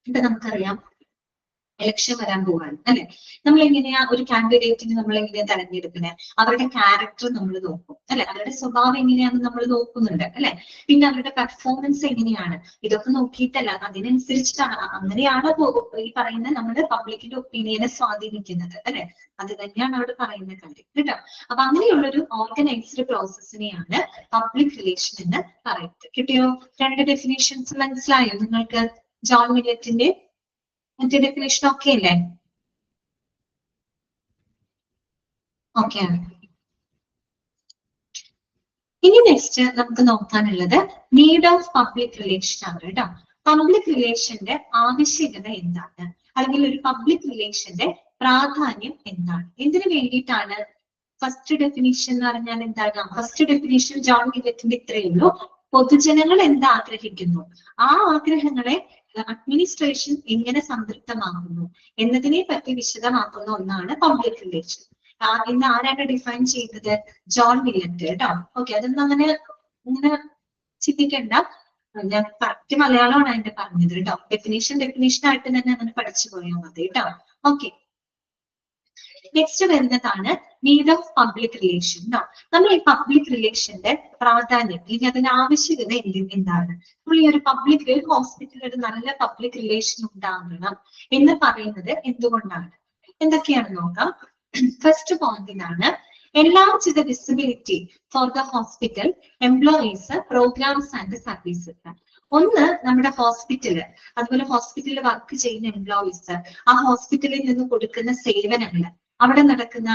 ഇപ്പൊ നമുക്കറിയാം ഇലക്ഷൻ വരാൻ പോവാണ്, അല്ലെ? നമ്മൾ എങ്ങനെയാ ഒരു കാൻഡിഡേറ്റിന് നമ്മൾ എങ്ങനെയാ തെരഞ്ഞെടുക്കുന്നത്? അവരുടെ ക്യാരക്ടർ നമ്മൾ നോക്കും, അല്ലെ? അവരുടെ സ്വഭാവം എങ്ങനെയാണെന്ന് നമ്മൾ നോക്കുന്നുണ്ട്, അല്ലെ? പിന്നെ അവരുടെ പെർഫോമൻസ് എങ്ങനെയാണ്, ഇതൊക്കെ നോക്കിയിട്ടല്ല, അതിനനുസരിച്ചിട്ടാണ്, അങ്ങനെയാണ് ഈ പറയുന്ന നമ്മുടെ പബ്ലിക്കിന്റെ ഒപ്പീനിയനെ സ്വാധീനിക്കുന്നത്, അല്ലെ? അത് തന്നെയാണ് അവിടെ പറയുന്ന കാര്യം, കേട്ടോ. അപ്പൊ അങ്ങനെയുള്ളൊരു ഓർഗനൈസ്ഡ് പ്രോസസ്സിനെയാണ് പബ്ലിക് റിലേഷൻ എന്ന് പറയുന്നത്. കിട്ടിയോ? രണ്ട് ഡെഫിനേഷൻസ് മനസ്സിലായോ നിങ്ങൾക്ക്? ജോൺ മില്ലറ്റിന്റെ മറ്റേ ഡെഫിനേഷൻ ഒക്കെ അല്ലേ? ഓക്കെ ആണ്. ഇനി നെക്സ്റ്റ് നമുക്ക് നോക്കാനുള്ളത് നീഡ് ഓഫ് പബ്ലിക് റിലേഷൻ ആണ്, കേട്ടോ. പബ്ലിക് റിലേഷന്റെ ആവശ്യകത എന്താണ്, അല്ലെങ്കിൽ ഒരു പബ്ലിക് റിലേഷന്റെ പ്രാധാന്യം എന്താണ്, എന്തിനു വേണ്ടിയിട്ടാണ്? ഫസ്റ്റ് ഡെഫിനിഷൻ എന്ന് പറഞ്ഞാൽ എന്താണ്? ഫസ്റ്റ് ഡെഫിനിഷൻ ജോൺ മില്ലറ്റിന്റെ ഇത്രയേ ഉള്ളൂ. പൊതുജനങ്ങൾ എന്താഗ്രഹിക്കുന്നു ആ ആഗ്രഹങ്ങളെ അഡ്മിനിസ്ട്രേഷൻ എങ്ങനെ സംതൃപ്തമാക്കുന്നു എന്നതിനെ പറ്റി വിശദമാക്കുന്ന ഒന്നാണ് പബ്ലിക് റിലേഷൻ. ഇന്ന് ആരാണ് ഡിഫൈൻ ചെയ്തത്? ജോൺ മില്ലറ്റ്, കേട്ടോ. ഓക്കെ, അതൊന്നും ഇങ്ങനെ ചിന്തിക്കണ്ട, ഞാൻ കറക്റ്റ് മലയാളമാണ് അതിന്റെ പറഞ്ഞത്, കേട്ടോ. ഡെഫിനേഷൻ ആയിട്ട് തന്നെ അങ്ങനെ പഠിച്ചു പോയാൽ മതി, കേട്ടോ. ഓക്കെ, നെക്സ്റ്റ് വരുന്നതാണ് നീഡ് ഓഫ് പബ്ലിക് റിലേഷൻ. നമ്മൾ ഈ പബ്ലിക് റിലേഷന്റെ പ്രാധാന്യം, ഇനി അതിന്റെ ആവശ്യകത എന്താണ്? നമ്മൾ ഈ ഒരു ഹോസ്പിറ്റലിൽ ഒരു നല്ല പബ്ലിക് റിലേഷൻ ഉണ്ടാകണം എന്ന് പറയുന്നത് എന്തുകൊണ്ടാണ്? എന്തൊക്കെയാണ് നോക്കാം. ഫസ്റ്റ് പോയിന്റിനാണ് enlarge the visibility for the hospital employees, programs and services. ഒന്ന്, നമ്മുടെ ഹോസ്പിറ്റല്, അതുപോലെ ഹോസ്പിറ്റലിൽ വർക്ക് ചെയ്യുന്ന എംപ്ലോയീസ്, ആ ഹോസ്പിറ്റലിൽ നിന്ന് കൊടുക്കുന്ന സേവനങ്ങള്, അവിടെ നടക്കുന്ന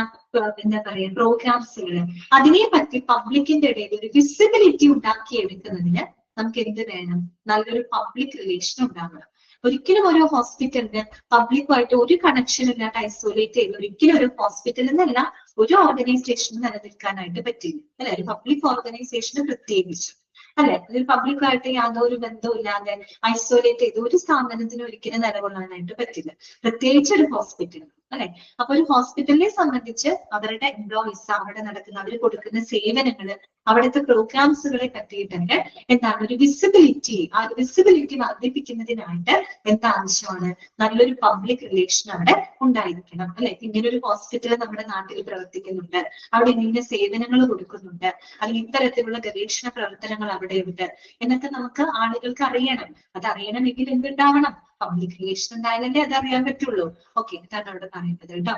എന്താ പറയാ പ്രോഗ്രാംസുകള്, അതിനെ പറ്റി പബ്ലിക്കിന്റെ ഇടയിൽ ഒരു വിസിബിലിറ്റി ഉണ്ടാക്കിയെടുക്കുന്നതിന് നമുക്ക് എന്ത് വേണം? നല്ലൊരു പബ്ലിക് റിലേഷൻ ഉണ്ടാവണം. ഒരിക്കലും ഒരു ഹോസ്പിറ്റലിന് പബ്ലിക്കുമായിട്ട് ഒരു കണക്ഷൻ ഇല്ലാണ്ട് ഐസോലേറ്റ് ചെയ്ത് ഒരിക്കലും ഒരു ഹോസ്പിറ്റലിൽ നിന്നല്ല ഒരു ഓർഗനൈസേഷന് നിലനിൽക്കാനായിട്ട് പറ്റില്ല, അല്ലെ? ഒരു പബ്ലിക് ഓർഗനൈസേഷന് പ്രത്യേകിച്ചു, അല്ലെ? ഒരു പബ്ലിക്കായിട്ട് യാതൊരു ബന്ധവും ഇല്ലാതെ ഐസോലേറ്റ് ചെയ്ത് ഒരു സ്ഥാപനത്തിന് ഒരിക്കലും നിലകൊള്ളാനായിട്ട് പറ്റില്ല, പ്രത്യേകിച്ച് ഒരു ഹോസ്പിറ്റൽ, അല്ലെ? അപ്പൊ ഒരു ഹോസ്പിറ്റലിനെ സംബന്ധിച്ച് അവരുടെ എംപ്ലോയീസ്, അവിടെ നടക്കുന്ന അവർ കൊടുക്കുന്ന സേവനങ്ങള്, അവിടുത്തെ പ്രോഗ്രാംസുകളെ പറ്റിയിട്ടുണ്ട് എന്താണ് ഒരു വിസിബിലിറ്റി, ആ ഒരു വിസിബിലിറ്റി വർദ്ധിപ്പിക്കുന്നതിനായിട്ട് എന്താവശ്യമാണ്? നല്ലൊരു പബ്ലിക് റിലേഷൻ അവിടെ ഉണ്ടായിരിക്കണം, അല്ലെ? ഇങ്ങനെ ഒരു ഹോസ്പിറ്റൽ നമ്മുടെ നാട്ടിൽ പ്രവർത്തിക്കുന്നുണ്ട്, അവിടെ ഇങ്ങനെ സേവനങ്ങൾ കൊടുക്കുന്നുണ്ട്, അല്ലെങ്കിൽ ഇത്തരത്തിലുള്ള ഗവേഷണ പ്രവർത്തനങ്ങൾ അവിടെയുണ്ട് എന്നൊക്കെ നമുക്ക് ആളുകൾക്ക് അറിയണം. അത് അറിയണമെങ്കിൽ എന്തുണ്ടാവണം? പബ്ലിക് റിലേഷൻ ഉണ്ടായാലല്ലേ അത് അറിയാൻ പറ്റുള്ളൂ. ഓക്കെ, ഇതാണ് അവിടെ പറയുന്നത്, കേട്ടോ.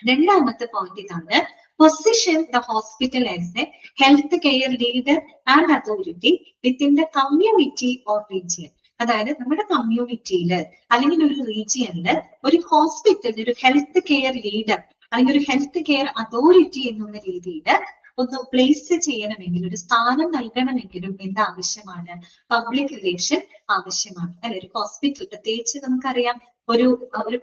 രണ്ടാമത്തെ പോയിന്റ് ഇതാണ്, position the hospital as A health care leader and authority within the community or region. അതായത് നമ്മുടെ കമ്മ്യൂണിറ്റിയില് അല്ലെങ്കിൽ ഒരു റീജിയനില് ഒരു ഹോസ്പിറ്റലിന് ഒരു ഹെൽത്ത് കെയർ ലീഡർ അല്ലെങ്കിൽ ഒരു ഹെൽത്ത് കെയർ അതോറിറ്റി എന്നുള്ള രീതിയിൽ ഒന്ന് പ്ലേസ് ചെയ്യണമെങ്കിൽ, ഒരു സ്ഥാനം നൽകണമെങ്കിലും എന്താവശ്യമാണ്? പബ്ലിക് റിലേഷൻ ആവശ്യമാണ്, അല്ലെ? ഒരു ഹോസ്പിറ്റൽ പ്രത്യേകിച്ച് നമുക്കറിയാം ഒരു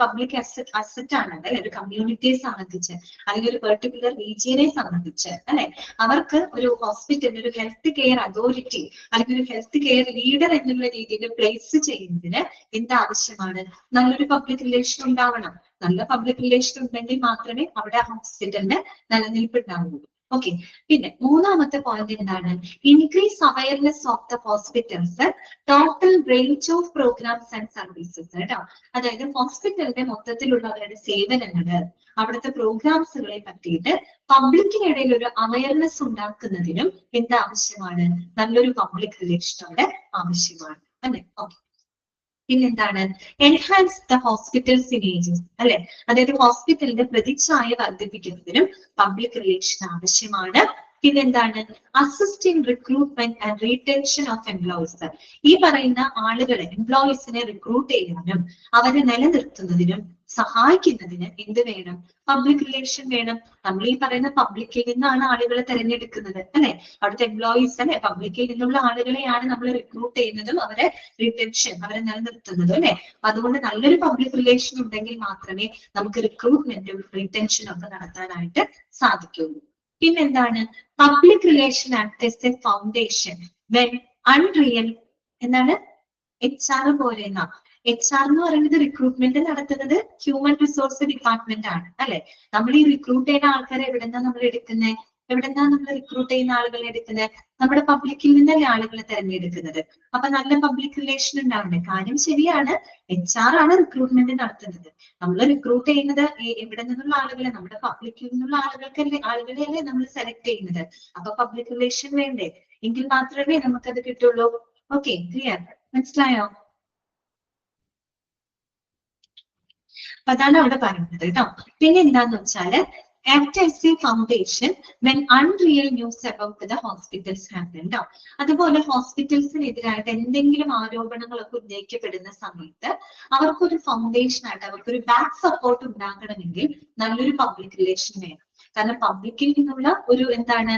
പബ്ലിക് അസറ്റ് ആണ്, അല്ലെ? ഒരു കമ്മ്യൂണിറ്റിയെ സംബന്ധിച്ച് അല്ലെങ്കിൽ ഒരു പെർട്ടിക്കുലർ റീജിയനെ സംബന്ധിച്ച്, അല്ലെ? അവർക്ക് ഒരു ഹോസ്പിറ്റലിൽ ഒരു ഹെൽത്ത് കെയർ അതോറിറ്റി അല്ലെങ്കിൽ ഒരു ഹെൽത്ത് കെയർ ലീഡർ എന്നുള്ള രീതിയിൽ പ്ലേസ് ചെയ്യുന്നതിന് എന്താവശ്യമാണ്? നല്ലൊരു പബ്ലിക് റിലേഷൻ ഉണ്ടാവണം. നല്ല പബ്ലിക് റിലേഷൻ ഉണ്ടെങ്കിൽ മാത്രമേ അവിടെ ഹോസ്പിറ്റലിന് നിലനിൽപ്പ് ഉണ്ടാവുള്ളൂ. ഓക്കെ. പിന്നെ മൂന്നാമത്തെ പോയിന്റ് എന്താണ്? Increase awareness of the hospitals total range of programs and services കേട്ടോ. അതായത് ഹോസ്പിറ്റലിന്റെ മൊത്തത്തിലുള്ള അവരുടെ സേവനങ്ങള്, അവിടുത്തെ പ്രോഗ്രാംസുകളെ പറ്റിയിട്ട് പബ്ലിക്കിനിടയിൽ ഒരു അവയർനെസ് ഉണ്ടാക്കുന്നതിനും എന്ത് ആവശ്യമാണ്? നല്ലൊരു പബ്ലിക് റിലേഷൻ അവിടെ ആവശ്യമാണ് അല്ലെ? ഓക്കെ. പിന്നെന്താണ്? എൻഹാൻസ് ദ ഹോസ്പിറ്റൽസ് ഇമേജസ് അല്ലെ? അതായത് ഹോസ്പിറ്റലിന്റെ പ്രതിച്ഛായ വർദ്ധിപ്പിക്കുന്നതിനും പബ്ലിക് റിലേഷൻ ആവശ്യമാണ്. പിന്നെന്താണ്? Assist in recruitment and retention of employees. ഈ പറയുന്ന ആളുകളെ, എംപ്ലോയീസിനെ റിക്രൂട്ട് ചെയ്യാനും അവരെ നിലനിർത്തുന്നതിനും സഹായിക്കുന്നതിന് എന്ത് വേണം? പബ്ലിക് റിലേഷൻ വേണം. നമ്മൾ ഈ പറയുന്ന പബ്ലിക്കിൽ നിന്നാണ് ആളുകളെ തിരഞ്ഞെടുക്കുന്നത് അല്ലെ? അവിടുത്തെ എംപ്ലോയീസ് അല്ലെ, പബ്ലിക്കിൽ നിന്നുള്ള ആളുകളെയാണ് നമ്മൾ റിക്രൂട്ട് ചെയ്യുന്നതും അവരെ റിട്ടൻഷൻ, അവരെ നിലനിർത്തുന്നതും അല്ലെ? അതുകൊണ്ട് നല്ലൊരു പബ്ലിക് റിലേഷൻ ഉണ്ടെങ്കിൽ മാത്രമേ നമുക്ക് റിക്രൂട്ട്മെന്റും റിട്ടൻഷനും ഒക്കെ നടത്താനായിട്ട് സാധിക്കുള്ളൂ. പിന്നെന്താണ്? Public relation act as A foundation when unreal എന്താണ്? HR പോലെ HR എന്ന് പറയുന്നത് റിക്രൂട്ട്മെന്റ് നടത്തുന്നത് ഹ്യൂമൻ റിസോഴ്സ് ഡിപ്പാർട്ട്മെന്റ് ആണ് അല്ലെ? നമ്മൾ ഈ റിക്രൂട്ട് ചെയ്യുന്ന ആൾക്കാരെ എവിടെന്നാ നമ്മൾ എടുക്കുന്നത്? എവിടെന്നാ നമ്മൾ റിക്രൂട്ട് ചെയ്യുന്ന ആളുകളെ എടുക്കുന്നത്? നമ്മുടെ പബ്ലിക്കിൽ നിന്നല്ലേ ആളുകളെ തെരഞ്ഞെടുക്കുന്നത്. അപ്പൊ നല്ല പബ്ലിക് റിലേഷൻ ഉണ്ടാവണ്ടേ? കാര്യം ശരിയാണ്, HR ആണ് റിക്രൂട്ട്മെന്റ് നടത്തുന്നത്. നമ്മൾ റിക്രൂട്ട് ചെയ്യുന്നത് എവിടെ നിന്നുള്ള ആളുകളെ? നമ്മുടെ പബ്ലിക്കിൽ നിന്നുള്ള ആളുകളെയല്ലേ നമ്മൾ സെലക്ട് ചെയ്യുന്നത്. അപ്പൊ പബ്ലിക് റിലേഷൻ വേണ്ടേ? എങ്കിൽ മാത്രമേ നമുക്കത് കിട്ടുള്ളൂ. Okay, clear? മനസ്സിലായോ? അപ്പൊ അതാണ് അവിടെ പറയുന്നത് കേട്ടോ. പിന്നെ എന്താന്ന് വെച്ചാല് act as a foundation when unreal news about the hospitals happen ട്ടോ. അതുപോലെ ഹോസ്പിറ്റൽസിനെതിരായിട്ട് എന്തെങ്കിലും ആരോപണങ്ങളൊക്കെ ഉന്നയിക്കപ്പെടുന്ന സമയത്ത് അവർക്കൊരു ഫൗണ്ടേഷൻ ആയിട്ട്, അവർക്കൊരു ബാക്ക് സപ്പോർട്ട് ഉണ്ടാകണമെങ്കിൽ നല്ലൊരു പബ്ലിക് റിലേഷൻ വേണം. കാരണം പബ്ലിക്കിൽ നിന്നുള്ള ഒരു എന്താണ്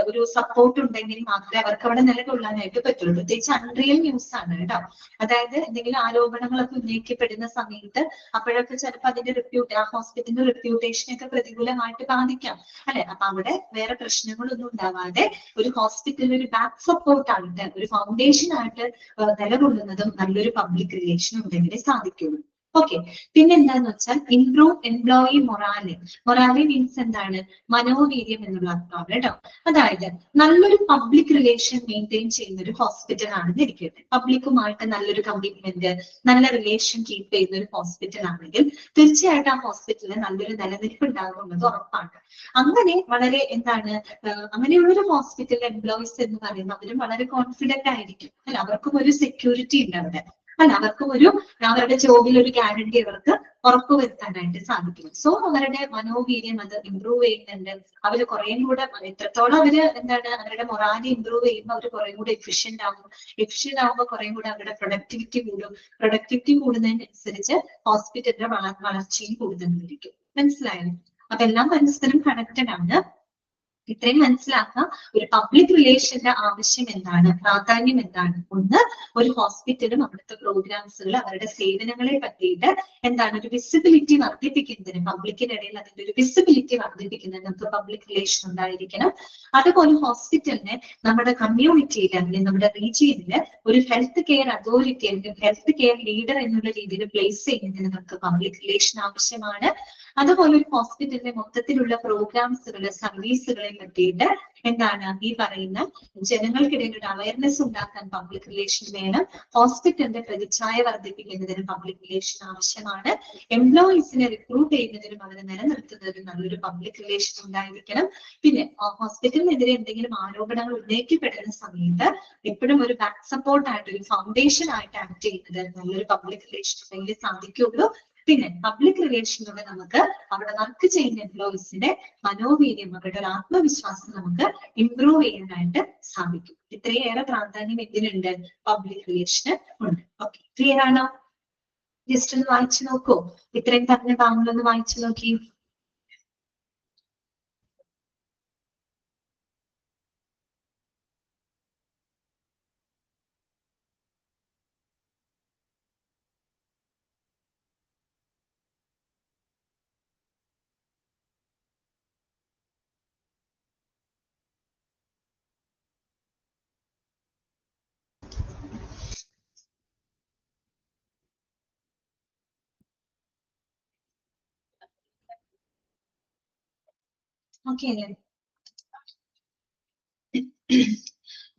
ഒരു സപ്പോർട്ട് ഉണ്ടെങ്കിൽ മാത്രമേ അവർക്ക് അവിടെ നിലകൊള്ളാനായിട്ട് പറ്റുള്ളൂ. പ്രത്യേകിച്ച് അൺറിയൽ ന്യൂസ് ആണ് കേട്ടോ. അതായത് എന്തെങ്കിലും ആരോപണങ്ങളൊക്കെ ഉന്നയിക്കപ്പെടുന്ന സമയത്ത് അപ്പോഴൊക്കെ ചിലപ്പോൾ അതിന്റെ ആ ഹോസ്പിറ്റലിന്റെ റെപ്യൂട്ടേഷനൊക്കെ പ്രതികൂലമായിട്ട് ബാധിക്കാം അല്ലെ? അപ്പൊ അവിടെ വേറെ പ്രശ്നങ്ങളൊന്നും ഉണ്ടാവാതെ ഒരു ഹോസ്പിറ്റലിൽ ഒരു ബാക്ക് സപ്പോർട്ട് ആയിട്ട്, ഒരു ഫൗണ്ടേഷൻ ആയിട്ട് നിലകൊള്ളുന്നതും നല്ലൊരു പബ്ലിക് റിലേഷൻ ഉണ്ടെങ്കിലേ സാധിക്കുള്ളൂ. ഓക്കെ. പിന്നെ എന്താന്ന് വെച്ചാൽ ഇംപ്രൂവ് എംപ്ലോയി മൊറാലി മീൻസ് എന്താണ്? മനോവീര്യം എന്നുള്ള അർത്ഥമാണ് കേട്ടോ. അതായത് നല്ലൊരു പബ്ലിക് റിലേഷൻ മെയിൻറ്റെയിൻ ചെയ്യുന്ന ഒരു ഹോസ്പിറ്റൽ ആണെന്ന് ഇരിക്കട്ടെ. പബ്ലിക്കുമായിട്ട് നല്ലൊരു കമ്മിറ്റ്മെന്റ്, നല്ല റിലേഷൻ കീപ്പ് ചെയ്യുന്ന ഒരു ഹോസ്പിറ്റൽ ആണെങ്കിൽ തീർച്ചയായിട്ടും ആ ഹോസ്പിറ്റലിന് നല്ലൊരു നിലനിൽപ്പ് ഉണ്ടാകുന്നത് ഉറപ്പാണ്. അങ്ങനെ വളരെ എന്താണ് അങ്ങനെയുള്ള ഒരു ഹോസ്പിറ്റൽ എംപ്ലോയീസ് എന്ന് പറയുന്നത് അവരും വളരെ കോൺഫിഡന്റ് ആയിരിക്കും അല്ല? അവർക്കും ഒരു സെക്യൂരിറ്റി ഉണ്ട് അവിടെ അല്ല? അവർക്കും അവരുടെ ജോബിൽ ഒരു ഗ്യാരണ്ടി അവർക്ക് ഉറപ്പുവരുത്താനായിട്ട് സാധിക്കും. സോ അവരുടെ മനോവീര്യം അത് ഇമ്പ്രൂവ് ചെയ്യുന്നുണ്ട്. അവര് കുറേയും കൂടെ എത്രത്തോളം അവര് എന്താണ് അവരുടെ മൊറാലി ഇമ്പ്രൂവ് ചെയ്യുമ്പോൾ അവർ കുറേയും കൂടെ എഫിഷ്യന്റ് ആകുമ്പോൾ കുറേയും കൂടെ അവരുടെ പ്രൊഡക്ടിവിറ്റി കൂടും. പ്രൊഡക്ടിവിറ്റി കൂടുന്നതിനനുസരിച്ച് ഹോസ്പിറ്റലിന്റെ വളർച്ചയും കൂടുതലായിരിക്കും. മനസ്സിലായോ? അപ്പൊ എല്ലാം പരസ്പരം കണക്റ്റഡ് ആണ്. ഇത്രയും മനസ്സിലാക്കാം. ഒരു പബ്ലിക് റിലേഷന്റെ ആവശ്യം എന്താണ്, പ്രാധാന്യം എന്താണ്? ഒന്ന്, ഒരു ഹോസ്പിറ്റലും അവിടുത്തെ പ്രോഗ്രാംസുകൾ, അവരുടെ സേവനങ്ങളെ പറ്റിയിട്ട് എന്താണ് ഒരു വിസിബിലിറ്റി വർദ്ധിപ്പിക്കുന്നതിന്, പബ്ലിക്കിനിടയിൽ അതിന്റെ ഒരു വിസിബിലിറ്റി വർദ്ധിപ്പിക്കുന്നതിന് നമുക്ക് പബ്ലിക് റിലേഷൻ ഉണ്ടായിരിക്കണം. അതുപോലെ ഹോസ്പിറ്റലിനെ നമ്മുടെ കമ്മ്യൂണിറ്റിയിൽ അല്ലെങ്കിൽ നമ്മുടെ റീജിയനിൽ ഒരു ഹെൽത്ത് കെയർ അതോറിറ്റി അല്ലെങ്കിൽ ഹെൽത്ത് കെയർ ലീഡർ എന്നുള്ള രീതിയിൽ പ്ലേസ് ചെയ്യുന്നതിന് നമുക്ക് പബ്ലിക് റിലേഷൻ ആവശ്യമാണ്. അതുപോലെ ഒരു ഹോസ്പിറ്റലിലെ മൊത്തത്തിലുള്ള പ്രോഗ്രാംസുകള്, സർവീസുകളെ പറ്റിയിട്ട് എന്താണ് ഈ പറയുന്ന ജനങ്ങൾക്കിടയിൽ ഒരു അവയർനെസ് ഉണ്ടാക്കാൻ പബ്ലിക് റിലേഷൻ വേണം. ഹോസ്പിറ്റലിന്റെ പ്രതിച്ഛായ വർദ്ധിപ്പിക്കുന്നതിന് പബ്ലിക് റിലേഷൻ ആവശ്യമാണ്. എംപ്ലോയീസിനെ റിക്രൂട്ട് ചെയ്യുന്നതിനും അവരെ നിലനിർത്തുന്നതിനും നല്ലൊരു പബ്ലിക് റിലേഷൻ ഉണ്ടായിരിക്കണം. പിന്നെ ഹോസ്പിറ്റലിനെതിരെ എന്തെങ്കിലും ആരോപണങ്ങൾ ഉന്നയിക്കപ്പെടുന്ന സമയത്ത് എപ്പോഴും ഒരു ബാക്ക് സപ്പോർട്ട് ആയിട്ട്, ഒരു ഫൗണ്ടേഷൻ ആയിട്ട് ആക്ട് ചെയ്യുന്നത് നല്ലൊരു പബ്ലിക് റിലേഷൻ ഉണ്ടെങ്കിൽ സാധിക്കുള്ളൂ. പിന്നെ പബ്ലിക് റിലേഷനിലൂടെ നമുക്ക് അവിടെ വർക്ക് ചെയ്യുന്ന എംപ്ലോയീസിന്റെ മനോവീര്യം, അവരുടെ ഒരു ആത്മവിശ്വാസം നമുക്ക് ഇംപ്രൂവ് ചെയ്യാനായിട്ട് സാധിക്കും. ഇത്രയേറെ പ്രാധാന്യം ഇതിനുണ്ട്, പബ്ലിക് റിലേഷന് ഉണ്ട്. ഓക്കെ, ക്ലിയർ ആണോ? ജസ്റ്റ് ഒന്ന് വായിച്ചു നോക്കൂ. ഇത്രയും പറഞ്ഞ ഭാഗങ്ങളൊന്ന് വായിച്ചു നോക്കി. ഓക്കെ അല്ലേ?